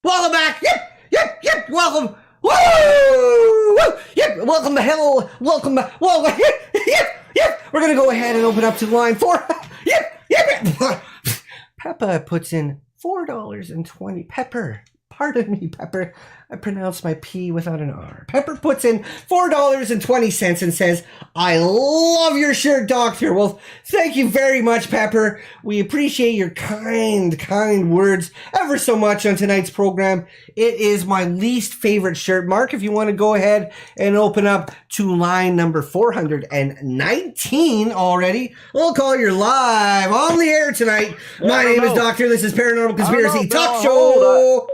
Welcome back. Yep. Welcome. Woo! Yep. Welcome to hell. Welcome back. Welcome. Yep. We're gonna go ahead and open up to line 4. Yep. Peppa puts in $4.20. Pepper. Pardon me, Pepper. I pronounced my P without an R. Pepper puts in $4.20 and says, I love your shirt, Doctor. Well, thank you very much, Pepper. We appreciate your kind words ever so much on tonight's program. It is my least favorite shirt. Mark, if you want to go ahead and open up to line number 419 already, we'll call you live on the air tonight. My name is Doctor. This is Paranormal Conspiracy Talk Show.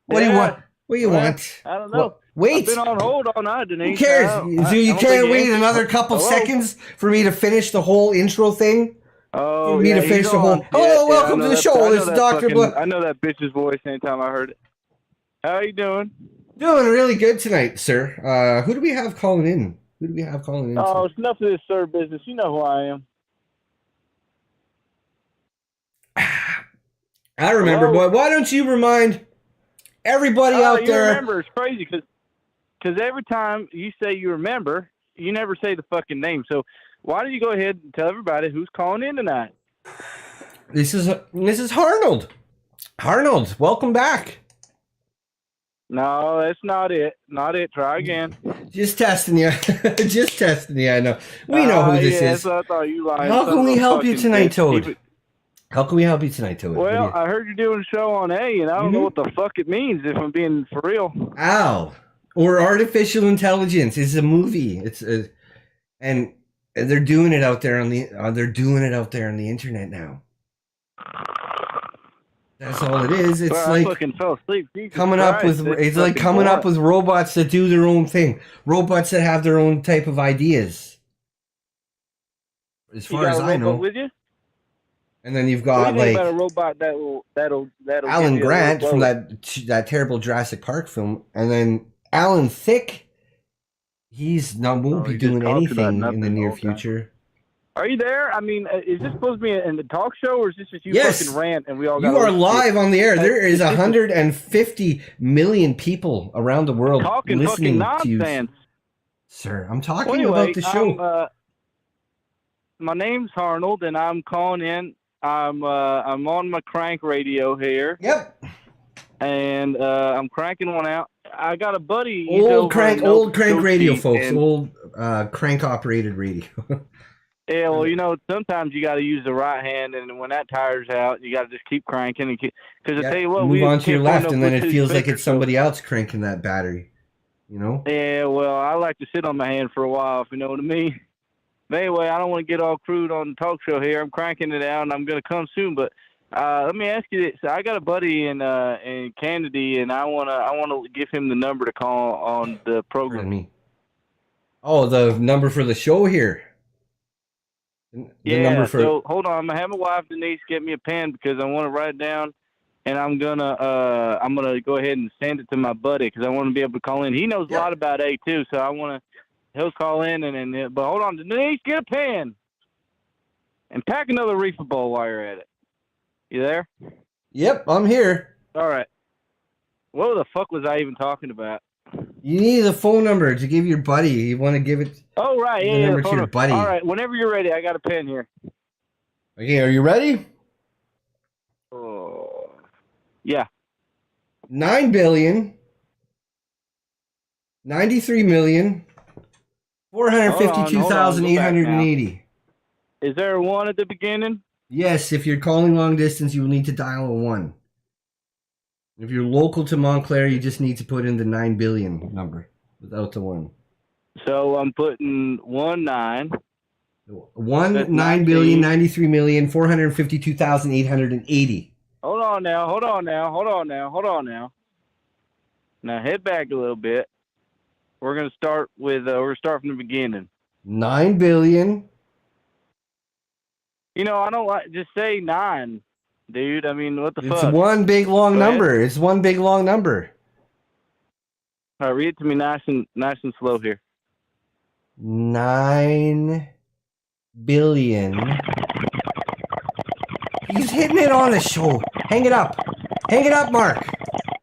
What do you want? What do you want? I don't know. Well, wait. I've been on hold all night, Denise. Who cares? You can't wait another couple seconds for me to finish the whole intro thing? Oh, me to finish the whole. Hello, welcome to the show. This is Dr. Blood. I know that bitch's voice anytime I heard it. How you doing? Doing really good tonight, sir. Who do we have calling in? Oh, it's enough of this sir business. You know who I am. I remember, boy. Why don't you remind everybody out there? Remember, it's crazy because every time you say you remember, you never say the fucking name. So why don't you go ahead and tell everybody who's calling in tonight? This is Arnold. Arnold, welcome back. No, that's not it. Not it. Try again. Just testing you. Just testing you. I know. We know who this is. That's what I thought you lied. How can we help you tonight, Toad? How can we help you tonight, Toad? Well, I heard you're doing a show on A, and I don't know what the fuck it means, if I'm being for real. Ow. Or artificial intelligence. It's a movie. And they're doing it out there on the internet now. That's all it is. It's I fucking fell asleep. Coming up with robots that do their own thing. Robots that have their own type of ideas. As far as I know. With you? And then you've got like about a robot that'll Alan Grant from that terrible Jurassic Park film, and then Alan Thicke. Won't be doing anything in the near future. Are you there? I mean, is this supposed to be in the talk show, or is this just you fucking rant and we all got You are live on the air. There is 150 million people around the world listening to you. Sir, I'm talking about the show. My name's Arnold, and I'm calling in. I'm on my crank radio here. Yep. And I'm cranking one out. I got a buddy. Old crank radio, folks. Old crank operated radio. Yeah, well, sometimes you got to use the right hand, and when that tires out, you got to just keep cranking. Because I tell you what, move on to your left, and then it feels like it's somebody else cranking that battery. Yeah, well, I like to sit on my hand for a while, if you know what I mean. But anyway, I don't want to get all crude on the talk show here. I'm cranking it out, and I'm going to come soon. But let me ask you this: I got a buddy in Kennedy, and I want to give him the number to call on the program. Oh, the number for the show here. So hold on. I'm gonna have my wife Denise get me a pen because I want to write it down, and I'm gonna go ahead and send it to my buddy because I want to be able to call in. He knows a lot about A too, so he'll call in but hold on, Denise, get a pen and pack another reefer bowl while you're at it. You there? Yep, I'm here. All right. What the fuck was I even talking about? You need the phone number to give your buddy. You want to give it. Oh, right. The number to your buddy. All right. Whenever you're ready, I got a pen here. Okay. Are you ready? Oh, yeah. 9 billion. 93 million. 452,880. Is there a 1 at the beginning? Yes. If you're calling long distance, you will need to dial a 1. If you're local to Montclair, you just need to put in the 9 billion number without the 1. So I'm putting 19. 9 billion, 93 million, 452,880. Hold on now. Now head back a little bit. We're gonna start with from the beginning. 9 billion. I don't like just say 9. Dude, I mean, what the fuck? It's one big long number. It's one big long number. All right, read it to me nice and slow here. 9 billion. He's hitting it on the show. Hang it up. Hang it up, Mark.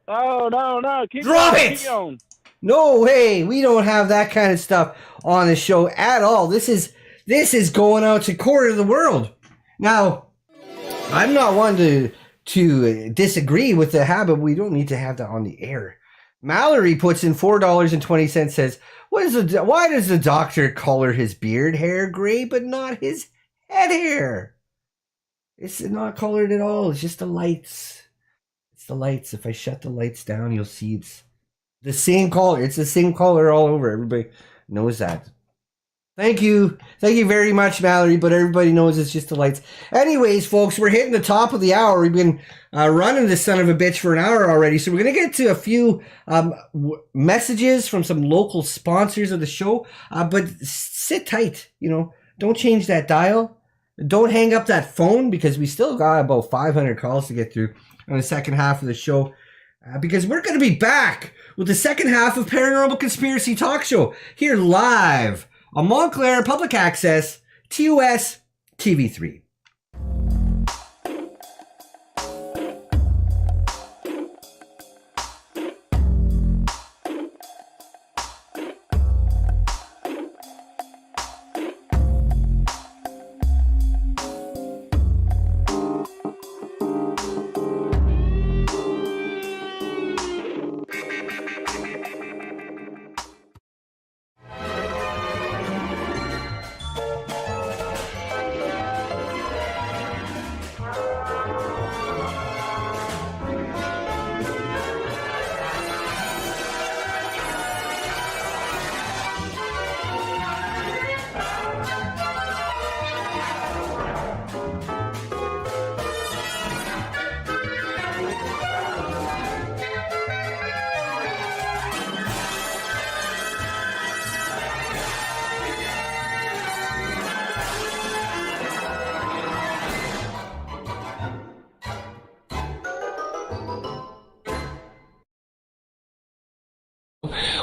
Oh, no. Drop it! Keep going. No way. We don't have that kind of stuff on the show at all. This is going out to quarter of the world. Now, I'm not one to disagree with the habit. We don't need to have that on the air. Mallory puts in $4.20, says, why does the doctor color his beard hair gray but not his head hair? It's not colored at all. It's just the lights. It's the lights. If I shut the lights down, you'll see it's the same color. It's the same color all over. Everybody knows that. Thank you. Thank you very much, Mallory, but everybody knows it's just the lights. Anyways, folks, we're hitting the top of the hour. We've been running this son of a bitch for an hour already, so we're going to get to a few messages from some local sponsors of the show, but sit tight, don't change that dial. Don't hang up that phone because we still got about 500 calls to get through in the second half of the show. Because we're going to be back with the second half of Paranormal Conspiracy Talk Show here live on Montclair Public Access, TOS TV3.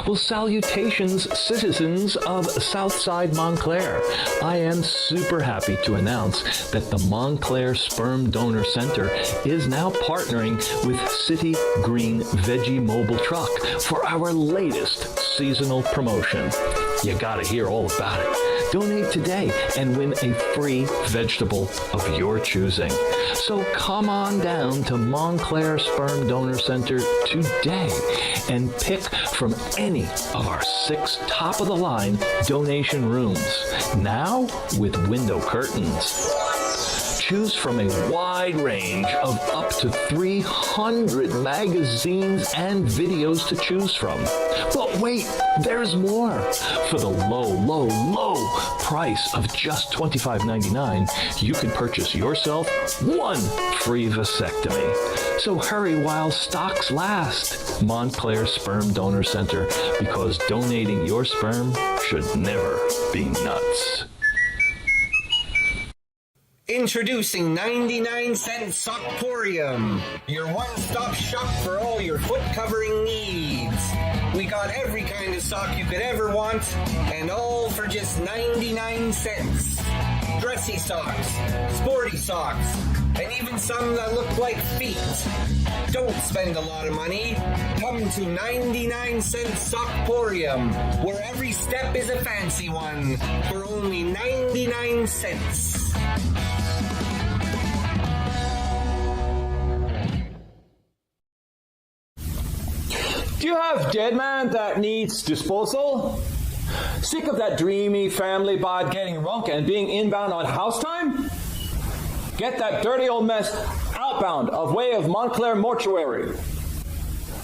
Well, salutations, citizens of Southside Montclair. I am super happy to announce that the Montclair Sperm Donor Center is now partnering with City Green Veggie Mobile Truck for our latest seasonal promotion. You gotta hear all about it. Donate today and win a free vegetable of your choosing. So come on down to Montclair Sperm Donor Center today and pick from any of our 6 top-of-the-line donation rooms, now with window curtains. Choose from a wide range of up to 300 magazines and videos to choose from. But wait, there's more. For the low price of just $25.99, you can purchase yourself 1 free vasectomy. So hurry while stocks last. Montclair Sperm Donor Center, because donating your sperm should never be nuts. Introducing 99-cent Sockporium, your one-stop shop for all your foot covering needs. We got every kind of sock you could ever want, and all for just 99 cents. Dressy socks, sporty socks, and even some that look like feet. Don't spend a lot of money. Come to 99-cent Sockporium, where every step is a fancy one, for only 99 cents. Do you have dead man that needs disposal? Sick of that dreamy family bod getting runk and being inbound on house time? Get that dirty old mess outbound of way of Montclair Mortuary.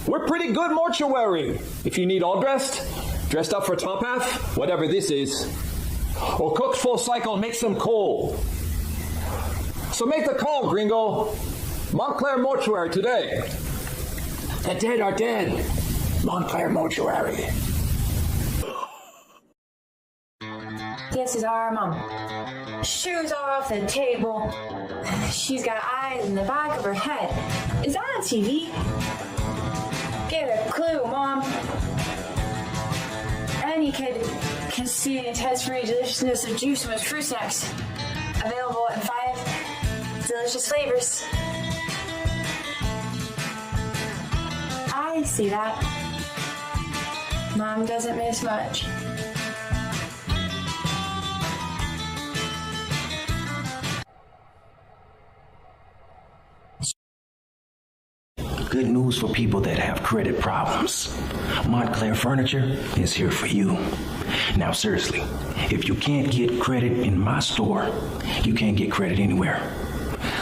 We're pretty good mortuary. If you need all dressed up for top half, whatever this is, or cooked full cycle, make some coal. So make the call, gringo. Montclair Mortuary today. The dead are dead. Montclair Mortuary. This is our mom. Shoes off the table. She's got eyes in the back of her head. Is that on TV? Get a clue, Mom. Any kid can see the intense-free deliciousness of juice and fruit snacks. Available in 5 delicious flavors. I see that. Mom doesn't miss much. Good news for people that have credit problems. Montclair Furniture is here for you. Now seriously, if you can't get credit in my store, you can't get credit anywhere.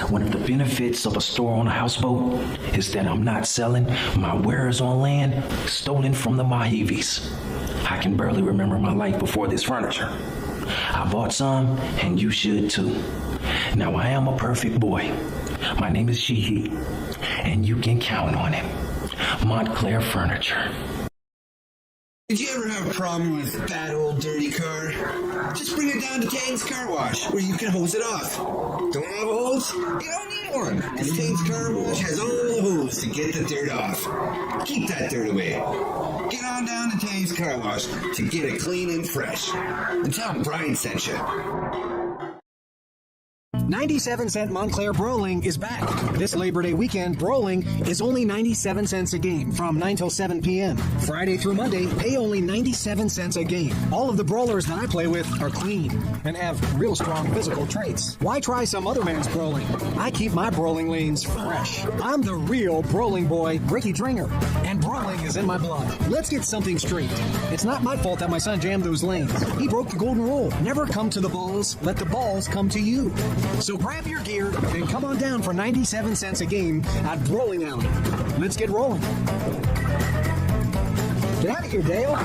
One of the benefits of a store on a houseboat is that I'm not selling my wares on land stolen from the Mohives. I can barely remember my life before this furniture. I bought some, and you should too. Now I am a perfect boy. My name is Sheehy, and you can count on it. Montclair Furniture. Did you ever have a problem with a bad old dirty car? Just bring it down to Tane's Car Wash, where you can hose it off. Don't have a hose? You don't need one, because Tane's Car Wash has all the hose to get the dirt off. Keep that dirt away. Get on down to Tane's Car Wash to get it clean and fresh. And tell them Brian sent you. 97-cent Montclair Brawling is back. This Labor Day weekend, Brawling is only 97 cents a game from 9 till 7 p.m. Friday through Monday, pay only 97 cents a game. All of the brawlers that I play with are clean and have real strong physical traits. Why try some other man's brawling? I keep my brawling lanes fresh. I'm the real brawling boy, Ricky Dringer, and brawling is in my blood. Let's get something straight. It's not my fault that my son jammed those lanes. He broke the golden rule. Never come to the balls, let the balls come to you. So grab your gear and come on down for 97 cents a game at Brawling Alley. Let's get rolling. Get out of here, Dale.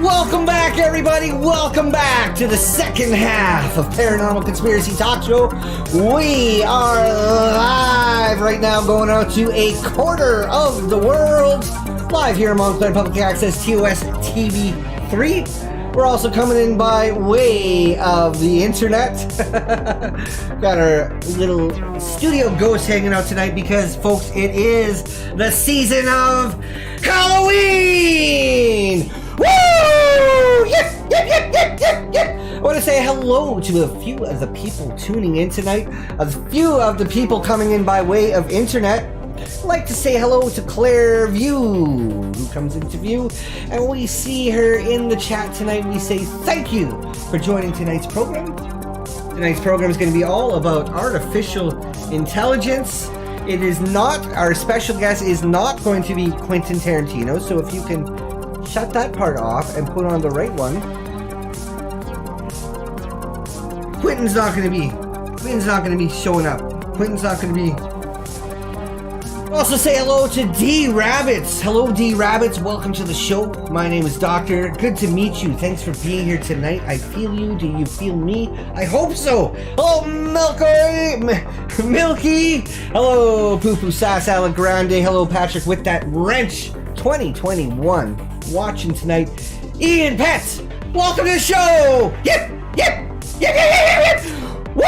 Welcome back, everybody. Welcome back to the second half of Paranormal Conspiracy Talk Show. We are live right now, going out to a quarter of the world. Live here on Montclair Public Access TOS TV 3. We're also coming in by way of the internet. Got our little studio ghost hanging out tonight because, folks, it is the season of Halloween! Woo! Yep! I want to say hello to a few of the people tuning in tonight, a few of the people coming in by way of internet. I'd like to say hello to Claire View, who comes into view, and we see her in the chat tonight. We say thank you for joining tonight's program. Tonight's program is going to be all about artificial intelligence. It is not, our special guest is not going to be Quentin Tarantino, so if you can shut that part off and put on the right one. Quentin's not going to be showing up. Quentin's not going to be. Also say hello to D Rabbits. Hello D Rabbits, welcome to the show. My name is Doctor. Good to meet you. Thanks for being here tonight. I feel you. Do you feel me? I hope so. Hello Milky. Hello Poo Poo Sass Grande. Hello Patrick with that wrench 2021. Watching tonight. Ian Pett. Welcome to the show! Yip! Woo!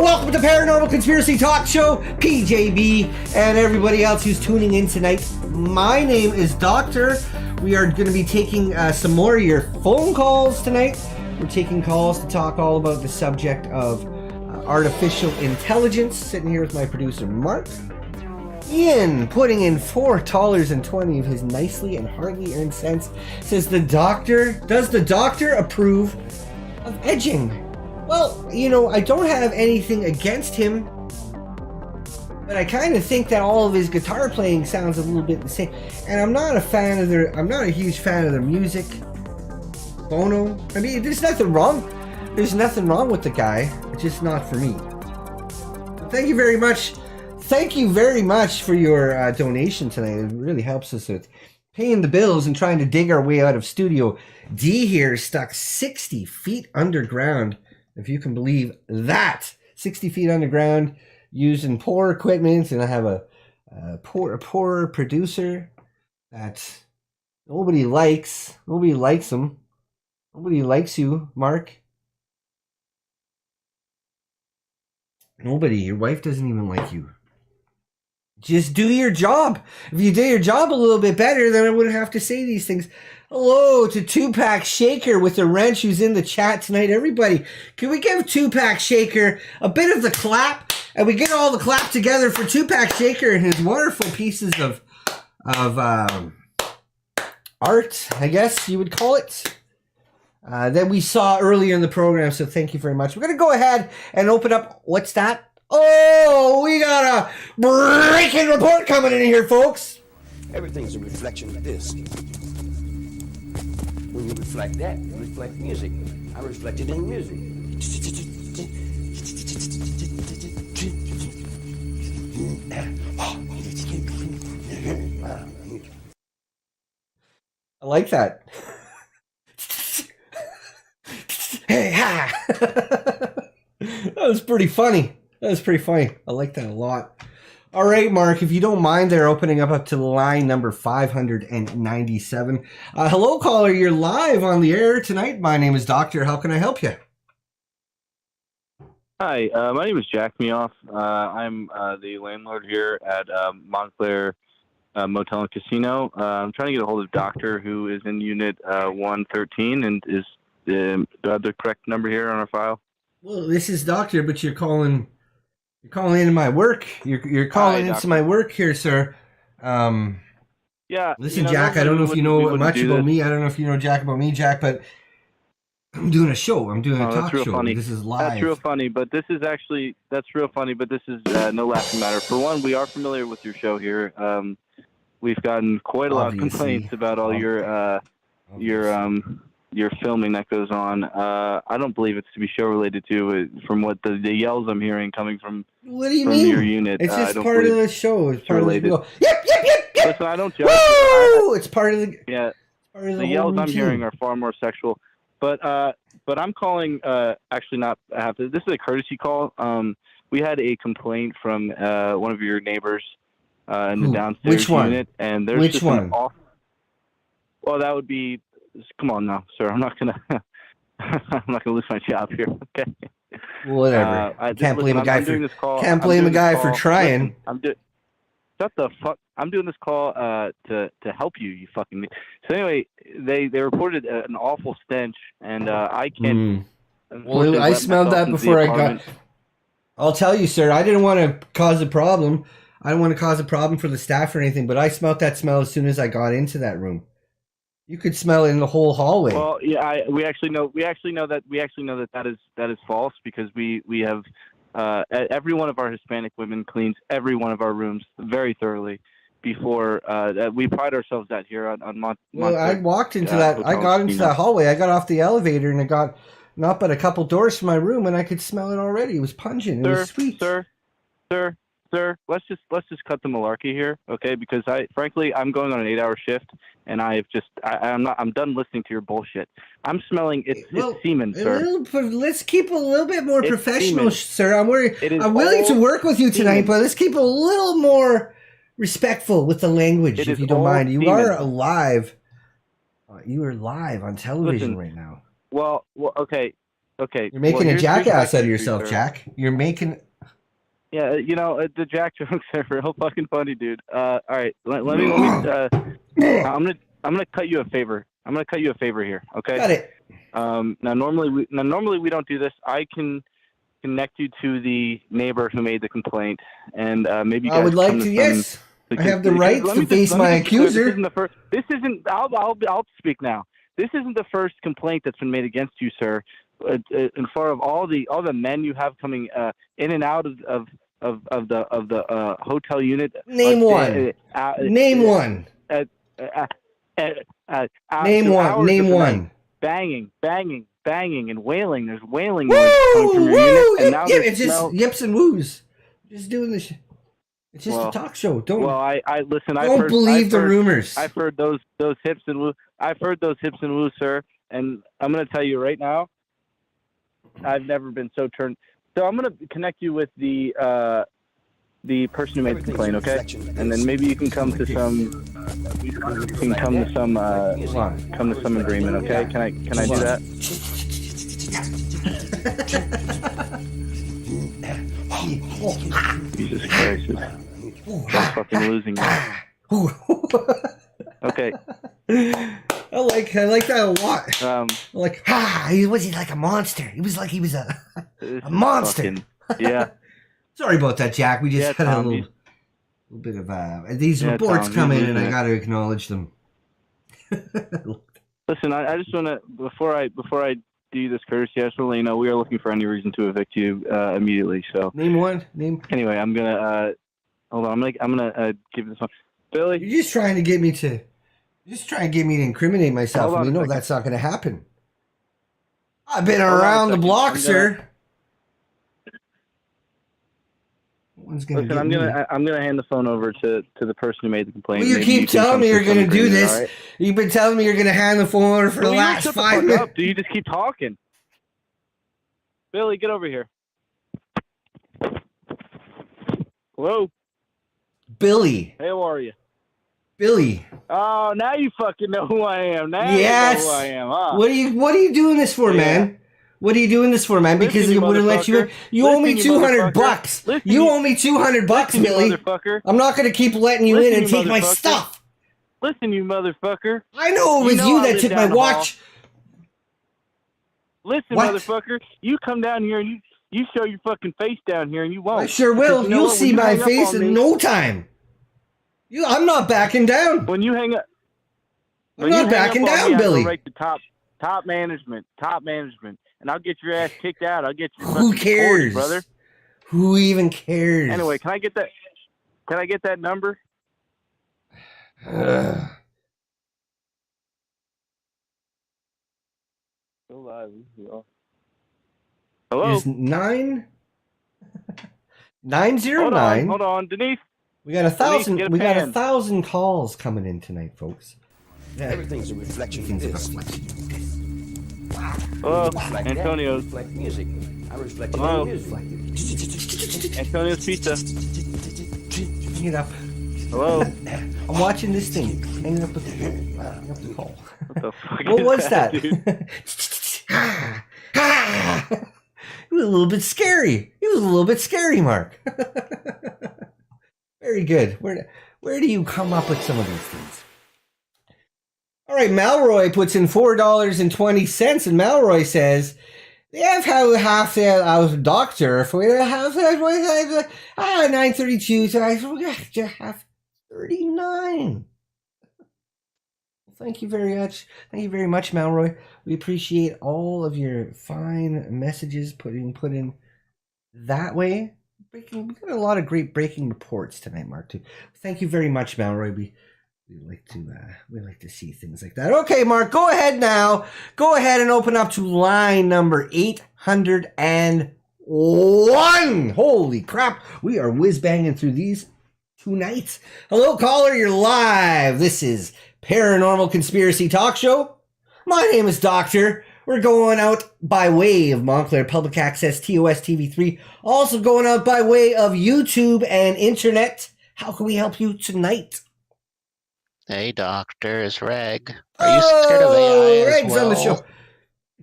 Welcome to Paranormal Conspiracy Talk Show, PJB, and everybody else who's tuning in tonight. My name is Doctor. We are going to be taking some more of your phone calls tonight. We're taking calls to talk all about the subject of artificial intelligence. Sitting here with my producer, Mark. Ian, putting in $4.20 of his nicely and hardly earned cents, says does the doctor approve of edging? Well, I don't have anything against him, but I kind of think that all of his guitar playing sounds a little bit the same. And I'm not a huge fan of their music. Bono. I mean, there's nothing wrong. There's nothing wrong with the guy. It's just not for me. But thank you very much. Thank you very much for your donation tonight. It really helps us with paying the bills and trying to dig our way out of Studio D here, stuck 60 feet underground, if you can believe that. 60 feet underground, using poor equipment, and I have a poor producer that nobody likes. Nobody likes him. Nobody likes you, Mark. Nobody. Your wife doesn't even like you. Just do your job. If you do your job a little bit better, then I wouldn't have to say these things. Hello to Tupac Shaker with the wrench who's in the chat tonight. Everybody, can we give Tupac Shaker a bit of the clap? And we get all the clap together for Tupac Shaker and his wonderful pieces of art, I guess you would call it, that we saw earlier in the program. So thank you very much. We're going to go ahead and open up. What's that? Oh, we got a breaking report coming in here, folks. Everything's a reflection of this. When you reflect that, you reflect music. I reflected in music. I like that. Hey, ha! That was pretty funny. I like that a lot. All right, Mark, if you don't mind, they're opening up to line number 597. Hello, caller. You're live on the air tonight. My name is Doctor. How can I help you? Hi, my name is Jack Meoff. I'm the landlord here at Montclair Motel and Casino. I'm trying to get a hold of Doctor, who is in Unit 113, and do I have the correct number here on our file? Well, this is Doctor, but you're calling into my work. You're calling into my work here, sir. Yeah. Listen, Jack, I don't know if you know much about me. I don't know if you know Jack about me, Jack, but I'm doing a show. I'm doing a talk show. Funny. This is live. That's real funny, but this is no laughing matter. For one, we are familiar with your show here. We've gotten quite a lot of complaints about all your filming that goes on. I don't believe it's to be show related to, from what the yells I'm hearing coming from. What do you mean? Your unit. It's just part of the show. It's part related. Of the show. Yep. Listen, I don't judge. Woo! It's part of the. Yeah. Part of the yells I'm hearing are far more sexual. But I'm calling. Actually, not. This is a courtesy call. We had a complaint from one of your neighbors in the downstairs unit, and there's Which just one? an awful. Well, that would be. Come on now, sir. I'm not gonna lose my job here. Okay. Whatever. Can't blame a guy for trying. Listen, shut the fuck. I'm doing this call to help you. You fucking. So anyway, they reported an awful stench, and I can't. Well, I smelled that before I got. I'll tell you, sir. I didn't want to cause a problem. I don't want to cause a problem for the staff or anything, but I smelled that smell as soon as I got into that room. You could smell it in the whole hallway. Well, yeah, we actually know that is false, because we have every one of our Hispanic women cleans every one of our rooms very thoroughly before. We pride ourselves out here on Well, I walked into that. I got into that hallway. I got off the elevator and I got not but a couple doors from my room, and I could smell it already. It was pungent. It was sweet. Sir, let's just cut the malarkey here, okay? Because frankly, I'm going on an 8-hour shift, and I'm done listening to your bullshit. I'm smelling it's semen, sir. Let's keep a little bit more professional, sir. I'm willing to work with you tonight, but let's keep a little more respectful with the language, if you don't mind. You are alive You are live on television right now. Well, okay. You're making a jackass out of yourself, Jack. You're making. Yeah, the Jack jokes are real fucking funny, dude. All right, let me. I'm gonna cut you a favor. I'm gonna cut you a favor here. Okay. Got it. Now normally we don't do this. I can connect you to the neighbor who made the complaint, and maybe you guys I would like to. Yes, I have the right to face my accuser. This isn't. I'll speak now. This isn't the first complaint that's been made against you, sir. In front of all the men you have coming in and out of the hotel unit. Name one. Name one. Name one. Name one. Banging, and wailing. There's wailing noise coming from your unit. And now it's just yips and woos. Just doing this. It's just a talk show. Don't. Well, I listen. Don't believe the rumors. I've heard those hips and woos. I've heard those hips and woos, sir. And I'm going to tell you right now, I've never been so turned. So I'm going to connect you with the person who made the complaint, okay? And then maybe you can come to some. Come to some agreement, okay? Can I do that? Jesus Christ! I'm fucking losing it. Okay. I like that a lot. He was like a monster. He was like he was a monster. Yeah. Sorry about that, Jack. We just had a little bit of these reports come in, and I got to acknowledge them. Listen, I just want to before I do this courtesy, I just want to let you know we are looking for any reason to evict you immediately. So name one. Name. Anyway, I'm gonna hold on. I'm gonna give this one. Billy, you're just trying to get me to. Just try and get me to incriminate myself, and you know that's not going to happen. I've been around the block, sir. Listen, I'm gonna hand the phone over to the person who made the complaint. Well, you keep telling me you're going to do this. Right? You've been telling me you're going to hand the phone over for the last 5 minutes. Do you just keep talking? Billy, get over here. Hello, Billy. Hey, how are you? Billy. Oh, now you fucking know who I am. Now yes. You know who I am. Huh? What are you doing this for, man? What are you doing this for, man? Because it wouldn't let you in. You owe me $200. You owe me $200, Billy. I'm not going to keep letting you in and take my stuff. Listen, you motherfucker. I know it was you that took my watch. Listen, motherfucker. You come down here and you show your fucking face down here and you won't. I sure will. You'll see my face in no time. I'm not backing down. When you hang up, I'm not backing down, Billy. I'll rate the top management, and I'll get your ass kicked out. I'll get you. Who cares, brother? Who even cares? Anyway, can I get that? Can I get that number? Hello. Is 909. Hold on, Denise. We got 1,000. We got 1,000 calls coming in tonight, folks. Yeah. Everything's a reflection of this. Hello, Antonio. Reflect music. I reflect music. Antonio's Pizza. Hang it up. Hello. I'm watching this thing. Hang up the call. What the fuck? What was that? It was a little bit scary. It was a little bit scary, Mark. Very good. Where do you come up with some of these things? All right, Malroy puts in $4.20, and Malroy says they have half the doctor for half 932. So I have 39. Thank you very much. Thank you very much, Malroy. We appreciate all of your fine messages put in that way. We got a lot of great breaking reports tonight, Mark. Too. Thank you very much, Malroy. We like to see things like that. Okay, Mark, go ahead now. Go ahead and open up to line number 801. Holy crap, we are whiz banging through these tonight. Hello, caller, you're live. This is Paranormal Conspiracy Talk Show. My name is Doctor. We're going out by way of Montclair Public Access TOS TV3. Also going out by way of YouTube and internet. How can we help you tonight? Hey, Doctor, it's Reg. Are you scared of AI as Reg's well? on the show.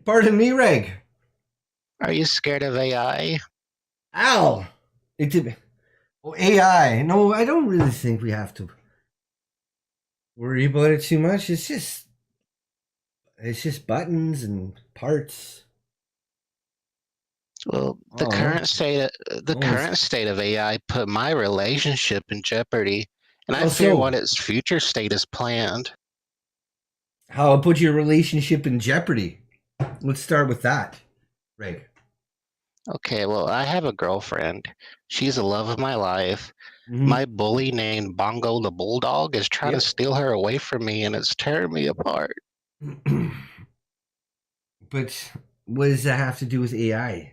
Pardon me, Reg. Are you scared of AI? Ow! It did. Oh, AI. No, I don't really think we have to worry about it too much. It's just buttons and parts. Well, the current state of AI put my relationship in jeopardy, and I fear what its future state is planned. How it put your relationship in jeopardy? Let's start with that, Reg. Okay, well, I have a girlfriend. She's the love of my life. Mm-hmm. My bully named Bongo the Bulldog is trying to steal her away from me, and it's tearing me apart. But what does that have to do with AI?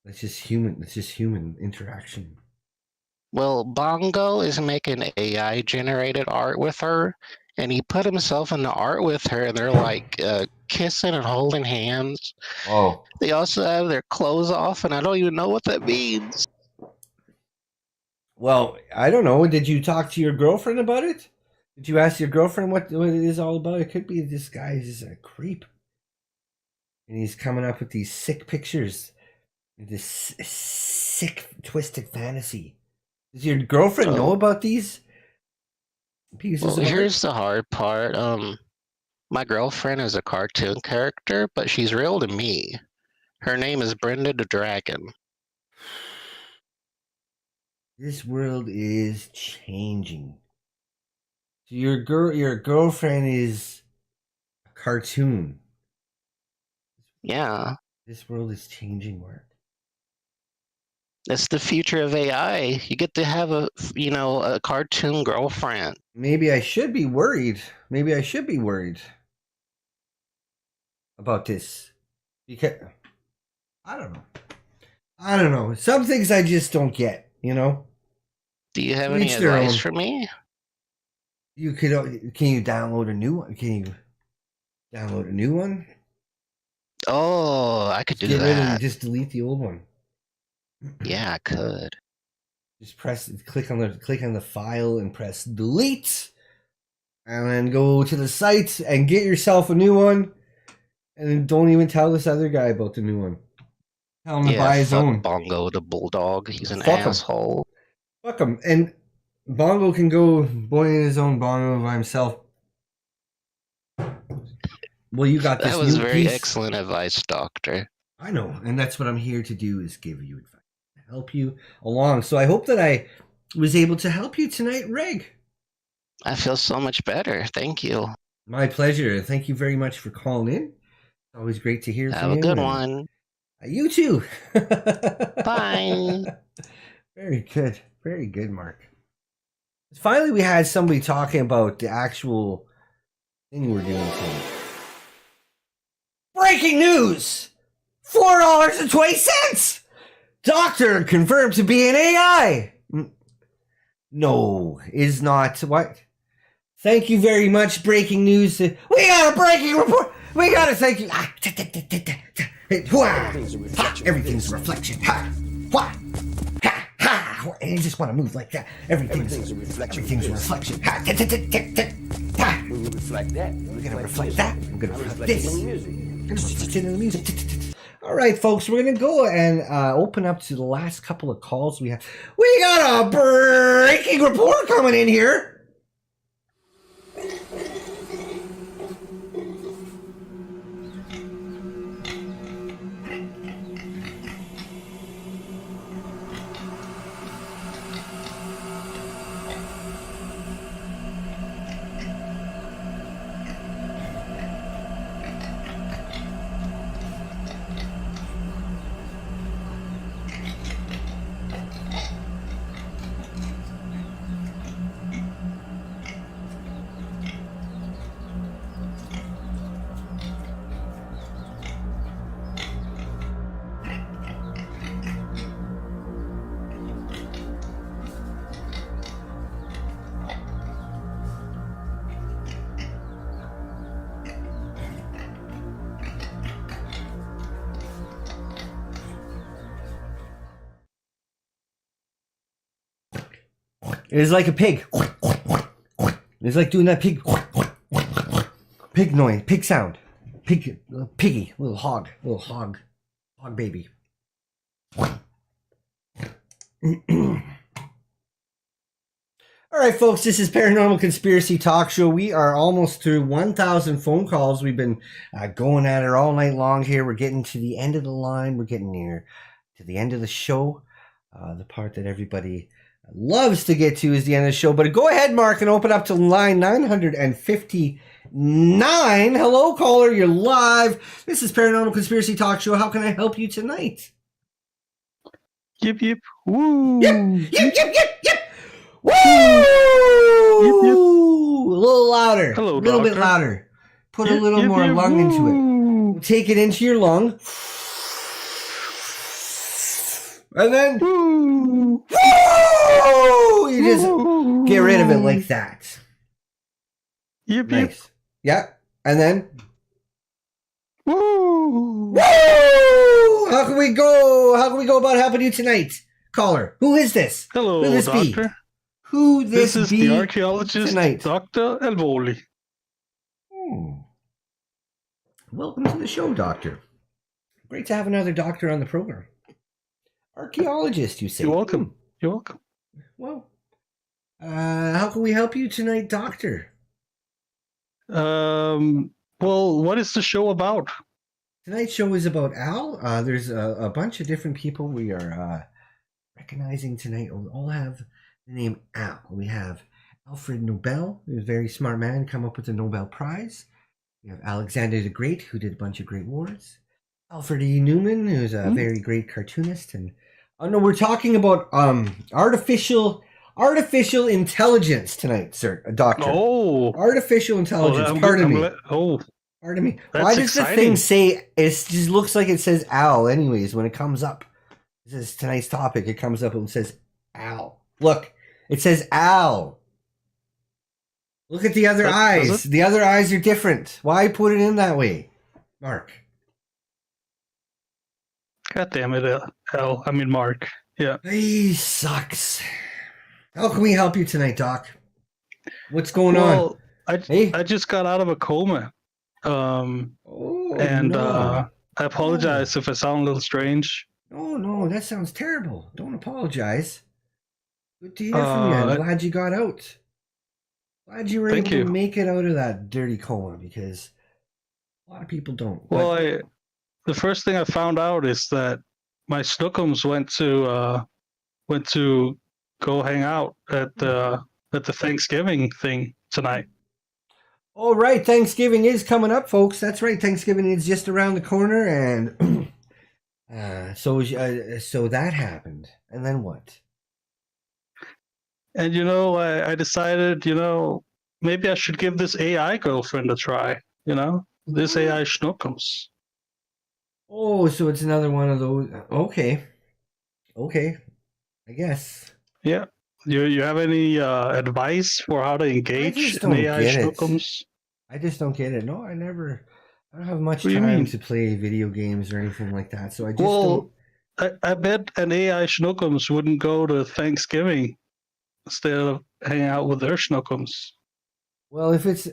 That's just human interaction. Well, Bongo is making AI generated art with her, and he put himself in the art with her, and they're like kissing and holding hands. Oh. They also have their clothes off, and I don't even know what that means. Well, I don't know. Did you talk to your girlfriend about it? Did you ask your girlfriend what it is all about? It could be this guy is a creep. And he's coming up with these sick pictures. This sick, twisted fantasy. Does your girlfriend know about these pieces of art? Here's the hard part. My girlfriend is a cartoon character, but she's real to me. Her name is Brenda the Dragon. This world is changing. So your girlfriend is a cartoon. Yeah. This world is changing, Mark. That's the future of AI. You get to have a cartoon girlfriend. Maybe I should be worried. About this. Because I don't know. Some things I just don't get, you know? Do you have any advice for me? Can you download a new one? Can you download a new one? Oh, I could do Get rid that. and just delete the old one. Yeah, I could. Just click on the file and press delete, and then go to the site and get yourself a new one. And then don't even tell this other guy about the new one. Tell him to buy his own. Bongo the Bulldog. He's an Fuck asshole. Fuck him. And Bongo can go boing his own bongo by himself. Well, you got this. That was new very piece. excellent advice, Doctor. I know, and that's what I'm here to do, is give you advice, help you along. So I hope that I was able to help you tonight, Reg. I feel so much better. Thank you. My pleasure. Thank you very much for calling in. It's always great to hear from you. Have a good one. You too. Bye. Very good. Very good, Mark. Finally, we had somebody talking about the actual thing we're doing tonight. Breaking news! $4.20! Doctor confirmed to be an AI! No, is not. What? Thank you very much, breaking news. We got a breaking report! We got to thank you. Everything's a reflection. Ha! And you just want to move like that. Everything's a reflection. When we reflect that, we're going to reflect that. We're going to reflect this. In the music. All right, folks, we're going to go and open up to the last couple of calls we have. We got a breaking report coming in here. It is like a pig. It's like doing that pig. Pig noise. Pig sound. Piggy. Little hog baby. All right, folks, this is Paranormal Conspiracy Talk Show. We are almost through 1,000 phone calls. We've been going at it all night long here. We're getting to the end of the line. We're getting near to the end of the show. The part that everybody loves to get to is the end of the show. But go ahead, Mark, and open up to line 959. Hello, caller. You're live. This is Paranormal Conspiracy Talk Show. How can I help you tonight? Yip, yip. Woo. Yip, yip, yip, yip, yip. Woo! Yip, yip. A little louder. Hello, a little doctor. bit louder. Put Yip, a little yip, more yip, lung into woo. it. Take it into your lung. And then Woo. woo! You just get rid of it like that. Yip, yip. Nice. Yeah. And then Woo. woo! How can we go? How can we go about helping you tonight? Caller, who is this? Hello, Who this be? doctor. Who this This is be the archaeologist, tonight? Dr. Alvorli. Welcome to the show, Doctor. Great to have another doctor on the program. Archaeologist, you say? You're welcome. You're welcome. Well, how can we help you tonight, Doctor? Well, what is the show about? Tonight's show is about Al. There's a bunch of different people we are recognizing tonight. We all have the name Al. We have Alfred Nobel, who's a very smart man, come up with the Nobel Prize. We have Alexander the Great, who did a bunch of great wars. Alfred E. Newman, who's a very great cartoonist. And no, we're talking about artificial intelligence tonight, sir, Doctor. Oh, artificial intelligence. Pardon me. Pardon me. Why does the thing say? It just looks like it says Al. Anyways, when it comes up, this is tonight's topic. It comes up and it says Al. Look, it says Al. Look at the other eyes. The other eyes are different. Why put it in that way, Mark? God damn it, Al. I mean, Mark. Yeah. He sucks. How can we help you tonight, Doc? What's going on? I just got out of a coma. I apologize if I sound a little strange. No, that sounds terrible. Don't apologize. Good to hear from you. I'm glad you got out. Glad you were able to make it out of that dirty coma, because a lot of people don't. Well, the first thing I found out is that my Snookums went to go hang out at the Thanksgiving thing tonight. All right, Thanksgiving is coming up, folks. That's right, Thanksgiving is just around the corner, and so that happened. And then what? And I decided, maybe I should give this AI girlfriend a try. This AI Schnookums. Oh, so it's another one of those. Okay, I guess. Yeah. You have any advice for how to engage an AI Schnookums? I just don't get it. No, I don't have much time to play video games or anything like that. So I just don't. I bet an AI Schnookums wouldn't go to Thanksgiving instead of hanging out with their Schnookums. Well, if it's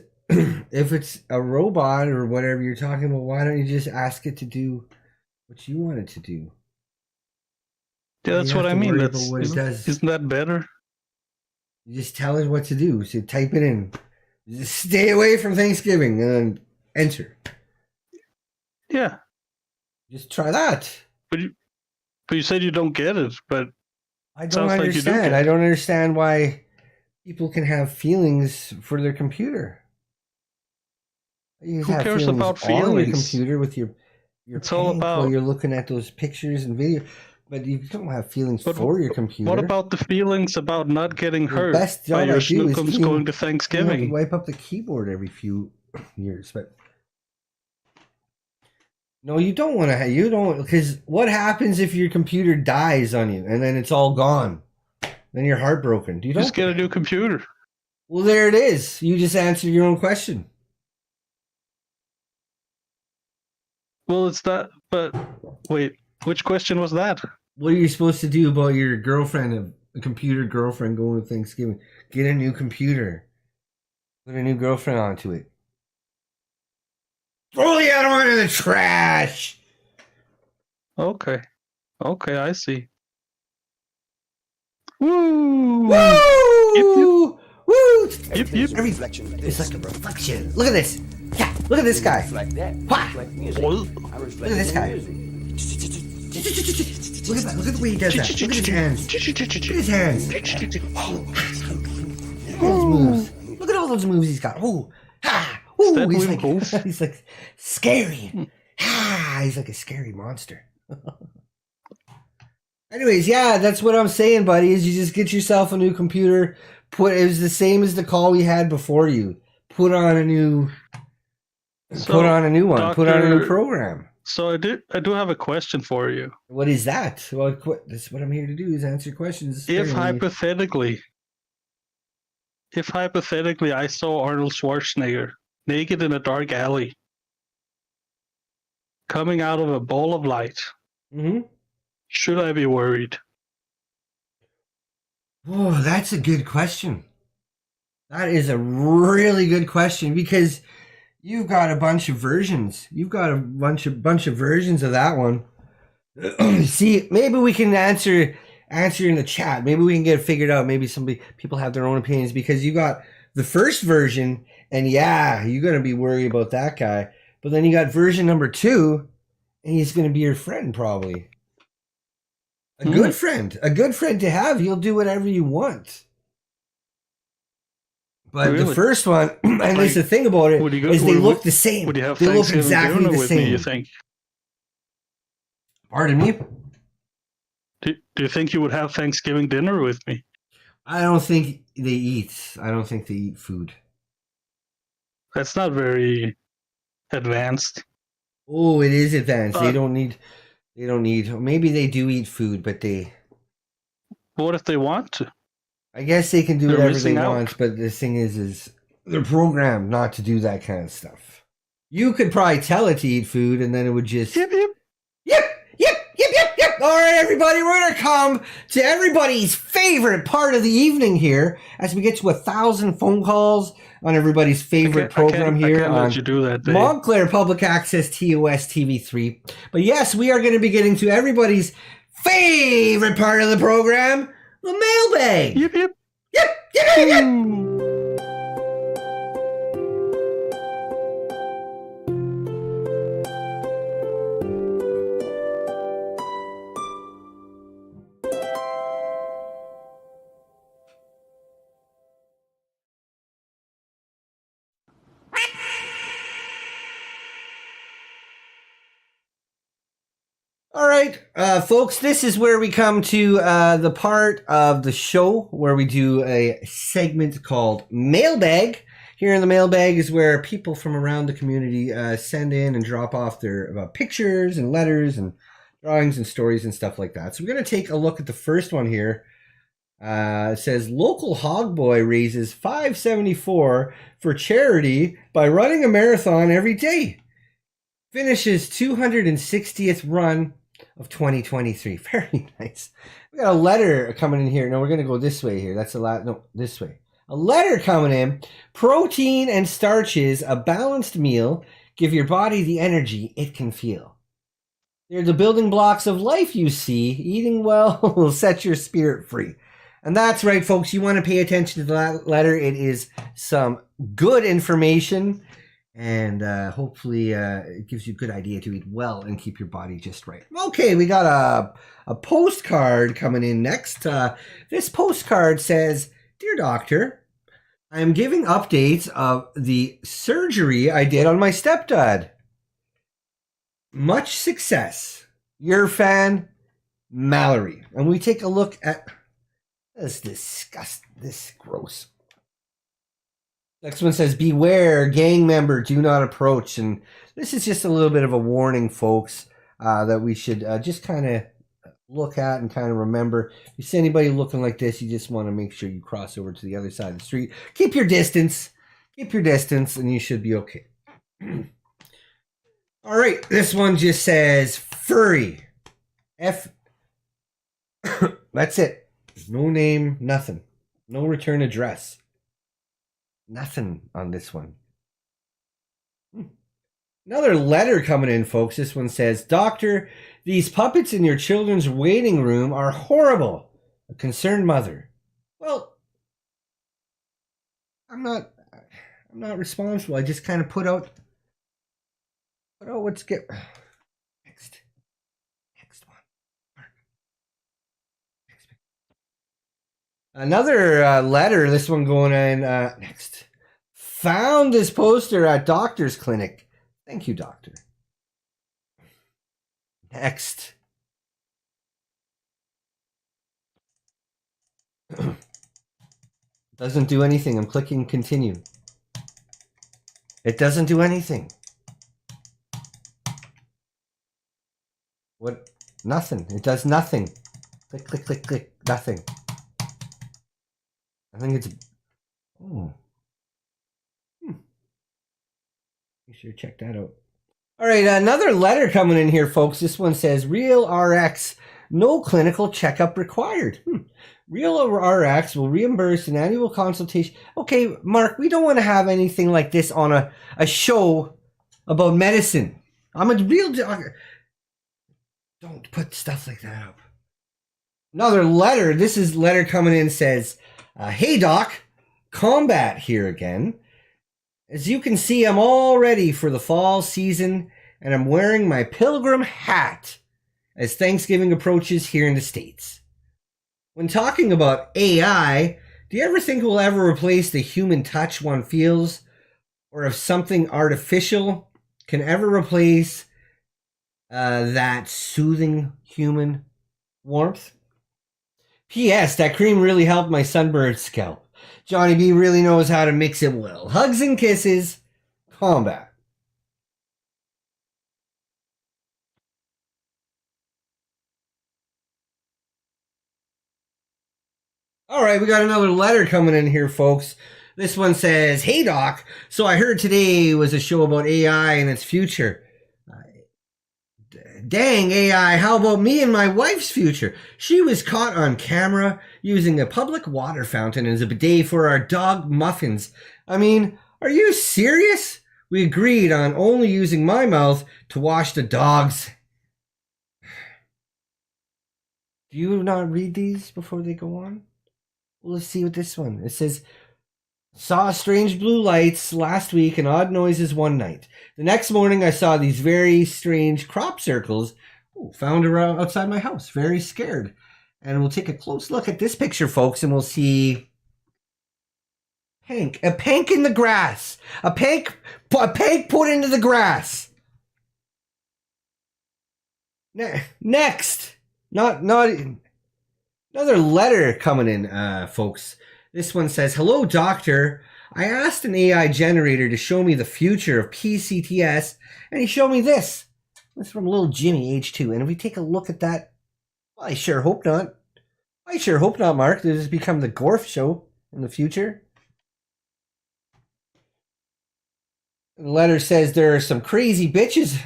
a robot or whatever you're talking about, why don't you just ask it to do what you want it to do? Yeah, that's what I mean. Isn't that better? You just tell it what to do. So type it in. Just stay away from Thanksgiving and then enter. Yeah. Just try that. But you said you don't get it, but I don't understand. I don't understand why people can have feelings for their computer. You Who cares about feelings? On your computer with your it's all about while you're looking at those pictures and video, but you don't have feelings for your computer. What about the feelings about not getting hurt best job by your I do is Snookums going to Thanksgiving? You wipe up the keyboard every few years, but no, you don't want to. You don't, because what happens if your computer dies on you and then it's all gone? Then you're heartbroken. You don't just get a new computer. Well, there it is. You just answered your own question. Well, it's that. But wait, which question was that? What are you supposed to do about your girlfriend, a computer girlfriend going to Thanksgiving? Get a new computer. Put a new girlfriend onto it. Throw the other one in the trash. Okay, I see. Woo! Woo! Woo! Yip, yip. It's like a reflection. Look at this. Yeah, look at this guy. Wah! Look at this guy. Look at the way he does that. Look at his hands. Look at his hands. Look at those moves. Look at all those moves he's got. Ooh, ha! Ooh, he's like scary. Ha! He's like a scary monster. Anyways, yeah, that's what I'm saying, buddy. Is you just get yourself a new computer. It was the same as the call we had before you. Put on a new one. Doctor, put on a new program. So I do have a question for you. What is that? Well, that's what I'm here to do, is answer questions. If hypothetically I saw Arnold Schwarzenegger naked in a dark alley, coming out of a ball of light, should I be worried? Oh, that's a good question. That is a really good question, because you've got a bunch of versions. You've got a bunch of versions of that one. See, maybe we can answer in the chat. Maybe we can get it figured out. Maybe people have their own opinions, because you got the first version, and yeah, you're gonna be worried about that guy. But then you got version number 2, and he's gonna be your friend probably. A good friend to have. He'll do whatever you want. But the first one, and there's the thing about it, is they look the same. Would you have they look Thanksgiving exactly dinner the with same. me, you think? Pardon me? Do you think you would have Thanksgiving dinner with me? I don't think they eat food. That's not very advanced. Oh, it is advanced. They don't need. Maybe they do eat food, but they. What if they want to? I guess they can do They're whatever they missing out. want, but the thing is they're programmed not to do that kind of stuff. You could probably tell it to eat food, and then it would just. Yep. All right, everybody, we're going to come to everybody's favorite part of the evening here as we get to 1,000 phone calls on everybody's favorite program here on let you do that, Dave. Montclair Public Access TOS TV3. But yes, we are going to be getting to everybody's favorite part of the program, the mailbag. Yep. All right, folks, this is where we come to the part of the show where we do a segment called Mailbag. Here in the Mailbag is where people from around the community send in and drop off their pictures and letters and drawings and stories and stuff like that. So we're going to take a look at the first one here. It says, local hog boy raises $5.74 for charity by running a marathon every day. Finishes 260th run of 2023. Very nice. We got a letter coming in here. No, we're going to go this way here. That's a lot. No, this way. A letter coming in. Protein and starches, a balanced meal, give your body the energy it can feel. They're the building blocks of life, you see. Eating well will set your spirit free. And that's right, folks. You want to pay attention to that letter. It is some good information. And hopefully it gives you a good idea to eat well and keep your body just right. Okay, we got a postcard coming in next. This postcard says, Dear Doctor, I am giving updates of the surgery I did on my stepdad. Much success. Your fan, Mallory. And we take a look at this disgusting, this gross. Next one says, beware, gang member, do not approach. And this is just a little bit of a warning, folks, that we should just kind of look at and kind of remember. If you see anybody looking like this, you just want to make sure you cross over to the other side of the street. Keep your distance, and you should be okay. All right, this one just says, furry. That's it. No name, nothing. No return address. Nothing on this one. Another letter coming in, folks. This one says, Doctor, these puppets in your children's waiting room are horrible. A concerned mother. Well, I'm not responsible. I just kind of put out what's get next one. Another letter. This one going in next. Found this poster at doctor's clinic. Thank you, doctor. Next. Doesn't do anything. I'm clicking continue. It doesn't do anything. What? Nothing. It does nothing. Click, click, click, click. Nothing. I think it's... Oh. You should check that out. All right, another letter coming in here, folks. This one says, Real RX, no clinical checkup required. Real RX will reimburse an annual consultation. Okay, Mark, we don't want to have anything like this on a show about medicine. I'm a real doctor. Don't put stuff like that up. Another letter. This is letter coming in says, Hey, Doc, Combat here again. As you can see, I'm all ready for the fall season, and I'm wearing my pilgrim hat as Thanksgiving approaches here in the States. When talking about AI, do you ever think we'll ever replace the human touch one feels, or if something artificial can ever replace that soothing human warmth? P.S. That cream really helped my sunburned scalp. Johnny B really knows how to mix it well. Hugs and kisses. Combat. All right, we got another letter coming in here, folks. This one says, Hey, Doc. So I heard today was a show about AI and its future. Dang, AI, how about me and my wife's future? She was caught on camera using a public water fountain as a bidet for our dog Muffins. I mean, are you serious? We agreed on only using my mouth to wash the dogs. Do you not read these before they go on? Well, let's see what this one. It says, Saw strange blue lights last week and odd noises one night. The next morning I saw these very strange crop circles found around outside my house. Very scared. And we'll take a close look at this picture, folks, and we'll see Pank. A pank in the grass. A pank put into the grass. Next. Not another letter coming in, folks. This one says, Hello, doctor. I asked an AI generator to show me the future of PCTS, and he showed me this. This is from little Jimmy, age 2. And if we take a look at that, well, I sure hope not. I sure hope not, Mark. Does this become the Gorf show in the future? The letter says there are some crazy bitches.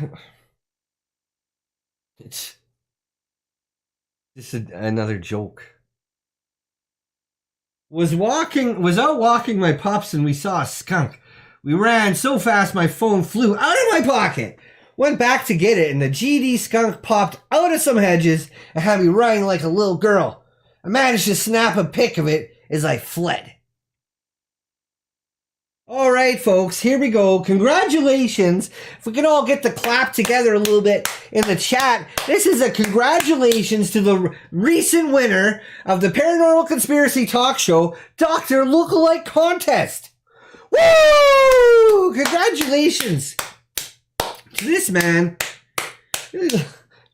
This is another joke. Was out walking my pups and we saw a skunk. We ran so fast my phone flew out of my pocket. Went back to get it and the GD skunk popped out of some hedges and had me running like a little girl. I managed to snap a pic of it as I fled. All right, folks, here we go. Congratulations. If we can all get the clap together a little bit in the chat. This is a congratulations to the recent winner of the Paranormal Conspiracy Talk Show, Dr. Lookalike Contest. Woo! Congratulations to this man.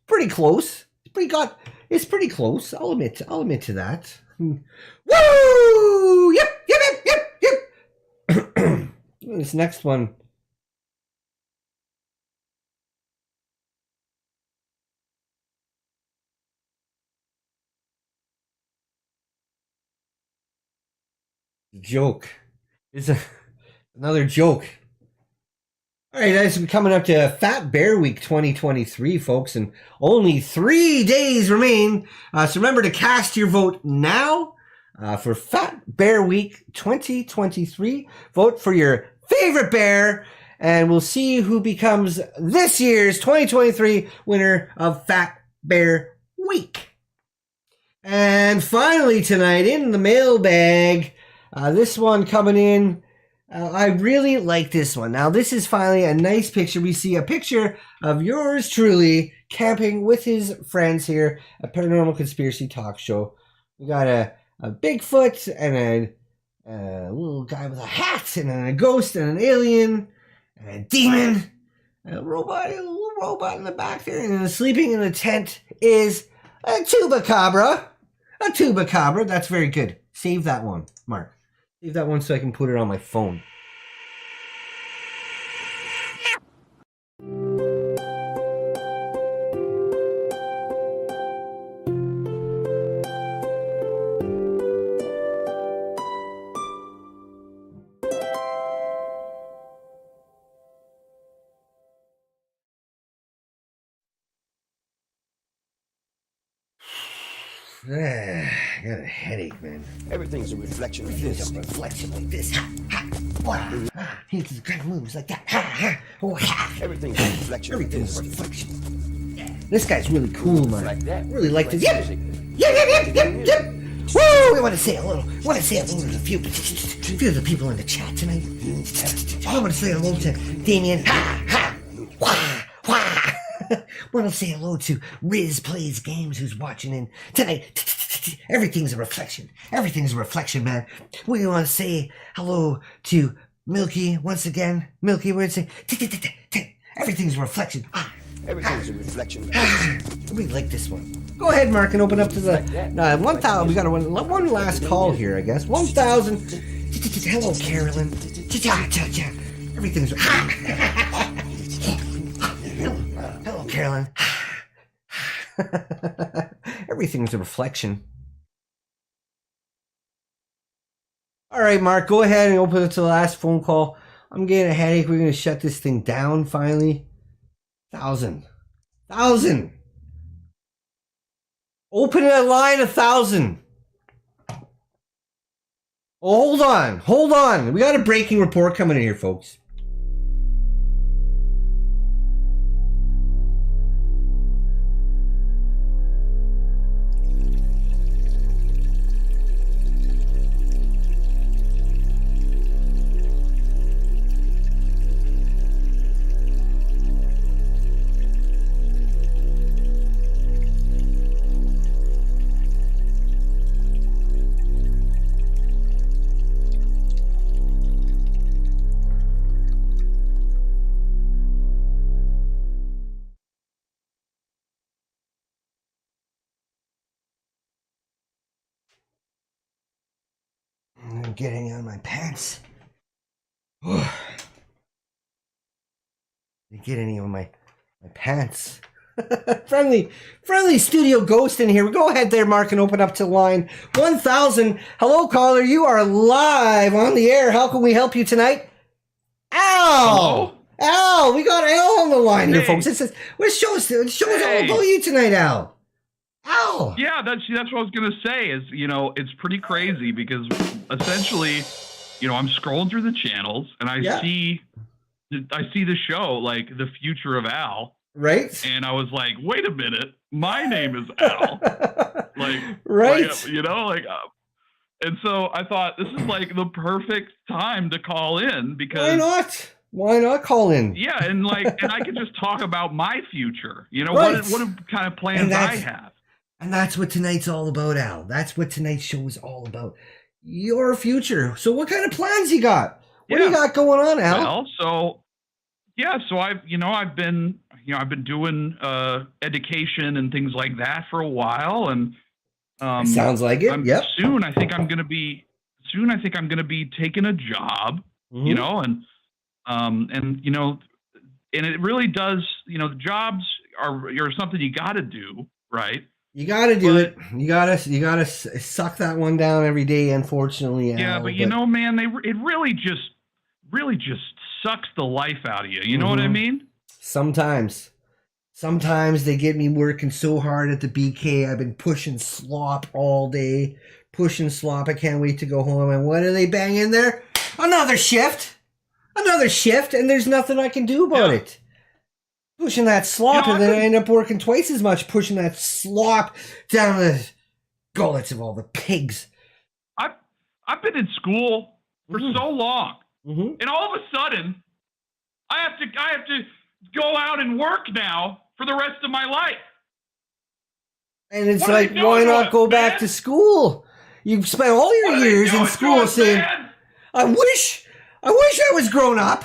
Pretty close. It's pretty close. I'll admit to that. Woo! Yep. This next one. Joke. It's another joke. All right, guys, we're coming up to Fat Bear Week 2023, folks, and only 3 days remain. So remember to cast your vote now for Fat Bear Week 2023. Vote for your favorite bear and we'll see who becomes this year's 2023 winner of Fat Bear Week. And finally tonight in the mailbag, this one coming in, I really like this one. Now, this is finally a nice picture. We see a picture of yours truly camping with his friends here at Paranormal Conspiracy Talk Show. We got a Bigfoot and a little guy with a hat and a ghost and an alien and a demon and a little robot in the back there. And then sleeping in the tent is a chupacabra. A chupacabra. That's very good. Save that one, Mark. Save that one so I can put it on my phone. I got a headache, man. Everything's a reflection of this. A reflection like this. Ha, ha, wow. He does great moves like that. Ha, ha, oh, ha. Everything's a reflection. Everything's a reflection. This guy's really cool, man. Like that. I really like this. Yep. Woo! I want to say hello. I want to say hello to a few of the people in the chat tonight. I want to say hello to Damien. Ha, ha, wah, wah. I want to say hello to Riz Plays Games, who's watching in tonight. Everything's a reflection. Everything's a reflection, man. We want to say hello to Milky once again. Milky, we're saying everything's a reflection. Everything's a reflection. I really like this one. Go ahead, Mark, and open up to the 1,000. We got one last call here, I guess. 1,000. Hello, Carolyn. Everything's. Hello, Carolyn. Everything's a reflection. All right, Mark, go ahead and open it to the last phone call. I'm getting a headache. We're going to shut this thing down finally. 1,000. Open a line 1,000. Oh, hold on. We got a breaking report coming in here, folks. I'm getting out of my pants. Didn't get any of my pants. friendly studio ghost in here. Go ahead there, Mark, and open up to line 1,000. Hello, caller. You are live on the air. How can we help you tonight? Al! Al! We got Al on the line here, folks. It shows all about you tonight, Al. Al! Yeah, that's what I was gonna say. Is it's pretty crazy because essentially, I'm scrolling through the channels and I see the show like the future of Al. Right. And I was like, wait a minute, my name is Al. Right. And so I thought this is like the perfect time to call in because why not? Why not call in? Yeah, and I can just talk about my future. Right. What kind of plans I have. And that's what tonight's all about, Al. That's what tonight's show is all about. Your future. So what kind of plans you got? What do you got going on, Al? Well, so I've been doing education and things like that for a while, and sounds like it. Soon I think I'm gonna be taking a job, and it really does. The jobs are something you got to do, right? You got to do it. You gotta suck that one down every day. Unfortunately, yeah. Al, but man, it really just sucks the life out of you. You know what I mean? Sometimes they get me working so hard at the BK. I've been pushing slop all day. I can't wait to go home. And what are they banging there? Another shift. another shift, and there's nothing I can do about it. Pushing that slop, and then I end up working twice as much pushing that slop down the gullets of all the pigs. I've been in school for so long, and all of a sudden, I have to go out and work now for the rest of my life. And it's like, why not go back to school? You've spent all your years in school saying, I wish I was grown up.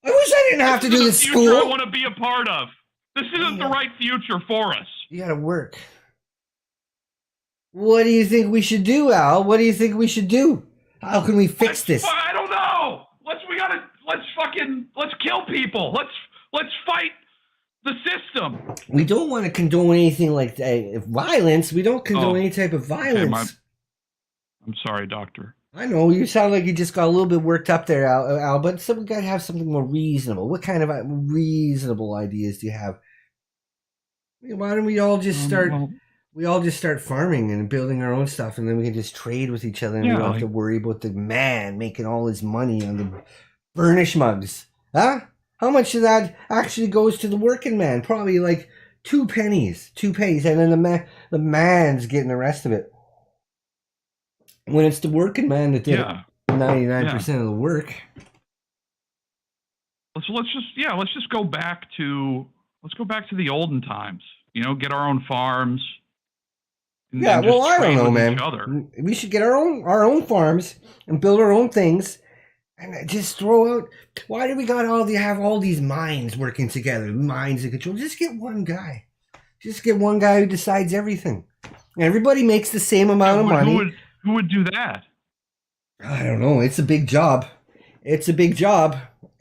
I wish I didn't have to do this school. I want to be a part of. This isn't the right future for us. You gotta work. What do you think we should do, Al? What do you think we should do? How can we fix this? I don't know. Let's kill people. Let's fight the system. We don't want to condone anything like violence. We don't condone any type of violence. Okay, I'm sorry, Doctor. I know, you sound like you just got a little bit worked up there, Al, but we got to have something more reasonable. What kind of reasonable ideas do you have? Why don't we all just start... We all just start farming and building our own stuff, and then we can just trade with each other, and we don't have to worry about the man making all his money on the burnish mugs. Huh? How much of that actually goes to the working man? Probably like 2 pennies. 2 pennies, and then the man's getting the rest of it. When it's the working man that did 99% of the work. Let's just go back to the olden times. Get our own farms. Yeah, well, I don't know, man. We should get our own farms and build our own things, and just throw out. Why do we have all these minds working together? Minds in control. Just get one guy. Just get one guy who decides everything. Everybody makes the same amount of money. Who would do that? I don't know. It's a big job. It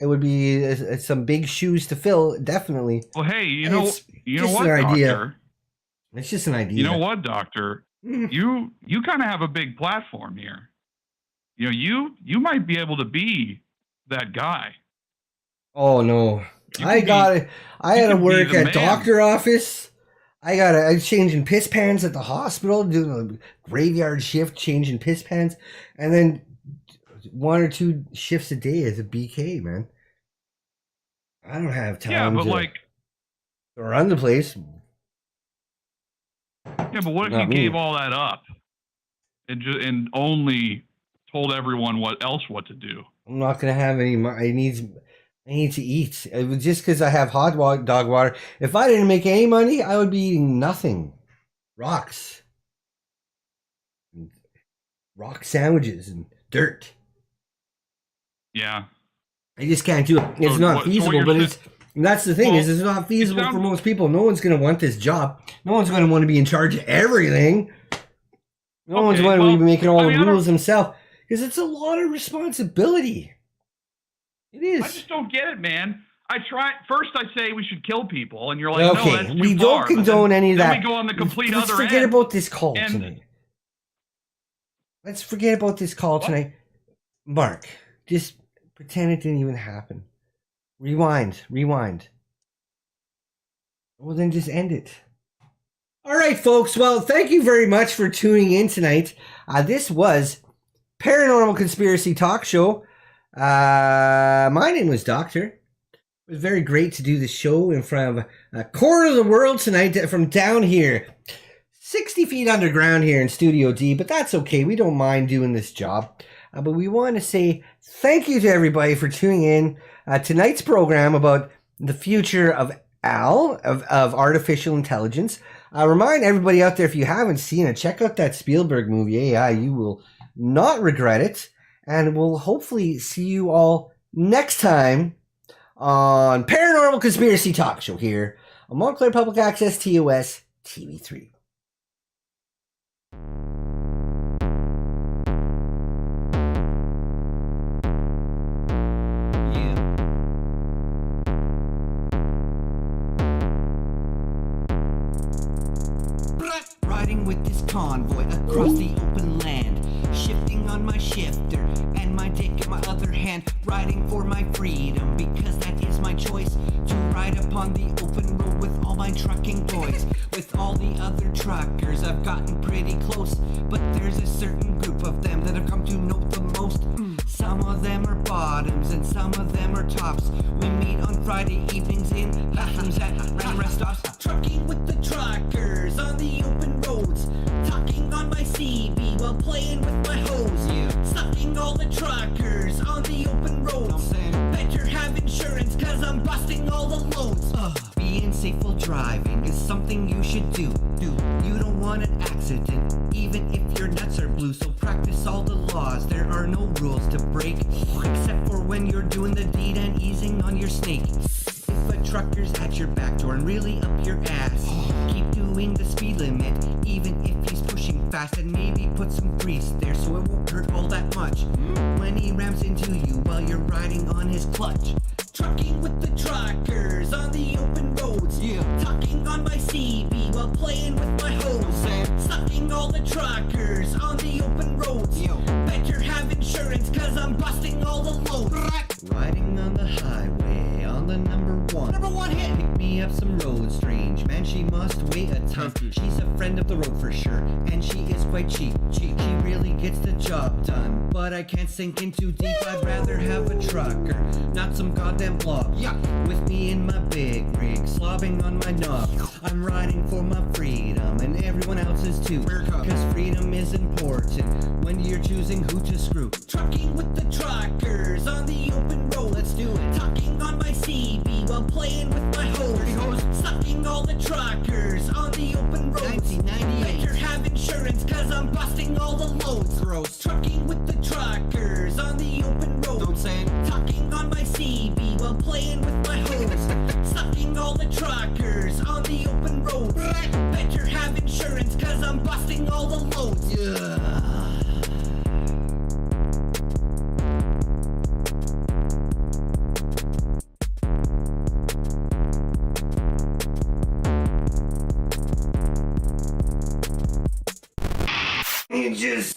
would be some big shoes to fill, definitely. Well, hey, you know what, idea. Doctor? It's just an idea. You know what, Doctor? You kind of have a big platform here. You might be able to be that guy. Oh no, I had to work at doctor office. I was changing piss pans at the hospital, doing a graveyard shift, changing piss pans, and then 1 or 2 shifts a day as a BK, man. I don't have time to run the place. Yeah, but what if you gave all that up and only told everyone what to do? I'm not gonna have any money. I need to eat. It was just because I have hot dog water. If I didn't make any money, I would be eating nothing. Rocks. Rock sandwiches and dirt. Yeah. I just can't do it. It's not feasible, but that's the thing, is it's not feasible for most people. No one's going to want this job. No one's going to want to be in charge of everything. No one's going to be making all the rules themselves, because it's a lot of responsibility. It is. I just don't get it, man. First I say we should kill people, and you're like, okay, no, that's too we don't far. condone any of that. Then we go on the complete Let's other forget end. about this call tonight. Let's forget about this call tonight. Mark, just pretend it didn't even happen. Rewind. Well, then just end it. All right, folks. Well, thank you very much for tuning in tonight. This was Paranormal Conspiracy Talk Show. My name was Doctor. It was very great to do the show in front of a corner of the world tonight from down here. 60 feet underground here in Studio D, but that's okay. We don't mind doing this job. But we want to say thank you to everybody for tuning in. Tonight's program about the future of of artificial intelligence. Remind everybody out there, if you haven't seen it, check out that Spielberg movie, AI. You will not regret it. And we'll hopefully see you all next time on Paranormal Conspiracy Talk Show here on Montclair Public Access TOS TV3. Riding with this convoy across the open land, shifting on my shifter and my dick in my other hand, riding for my freedom because that is my choice, to ride upon the open road with all my trucking boys. With all the other truckers I've gotten pretty close, but there's a certain group of them that I've come to know the most. Some of them are bottoms and some of them are tops. We meet on Friday evenings in bathrooms at random rest stops. Trucking with the truckers on the open roads. Talking on my CB while playing with my hose. Sucking all the truckers on the open roads. Better have insurance cause I'm busting all the loads. Being safe while driving is something you should do. You don't want an accident, even if your nuts are blue. So practice all the laws, there are no rules to break, except for when you're doing the deed and easing on your snake. If a trucker's at your back door and really up your ass, keep doing the speed limit, even if he's pushing fast, and maybe put some grease there so it won't hurt all that much when he rams into you while you're riding on his clutch. Trucking with the truckers on the open roads. Talking on my CB while playing with my hose. Sucking all the truckers on the open roads. Better have insurance cause I'm busting all the loads. Riding on the highway on the number one hit. Pick me up some road strange, man, she must weigh a ton. She's a friend of the road for sure, and she is quite cheap. She really gets the job done, but I can't sink in too deep. I'd rather have a trucker, not some goddamn blob. With me in my big rig, slobbing on my knob. I'm riding for my freedom, and everyone else's too. Cause freedom is important when you're choosing who to screw. Trucking with the truckers on the open road. Let's do it. Talking on my CB while playing with my hose. Sucking all the truckers on the open road. 1998. Better have insurance cause I'm busting all the loads. Gross. Trucking with the truckers on the open road. Don't say it. Talking on my CB while playing with my hose. Sucking all the truckers on the open road. Better have insurance cause I'm busting all the loads. You just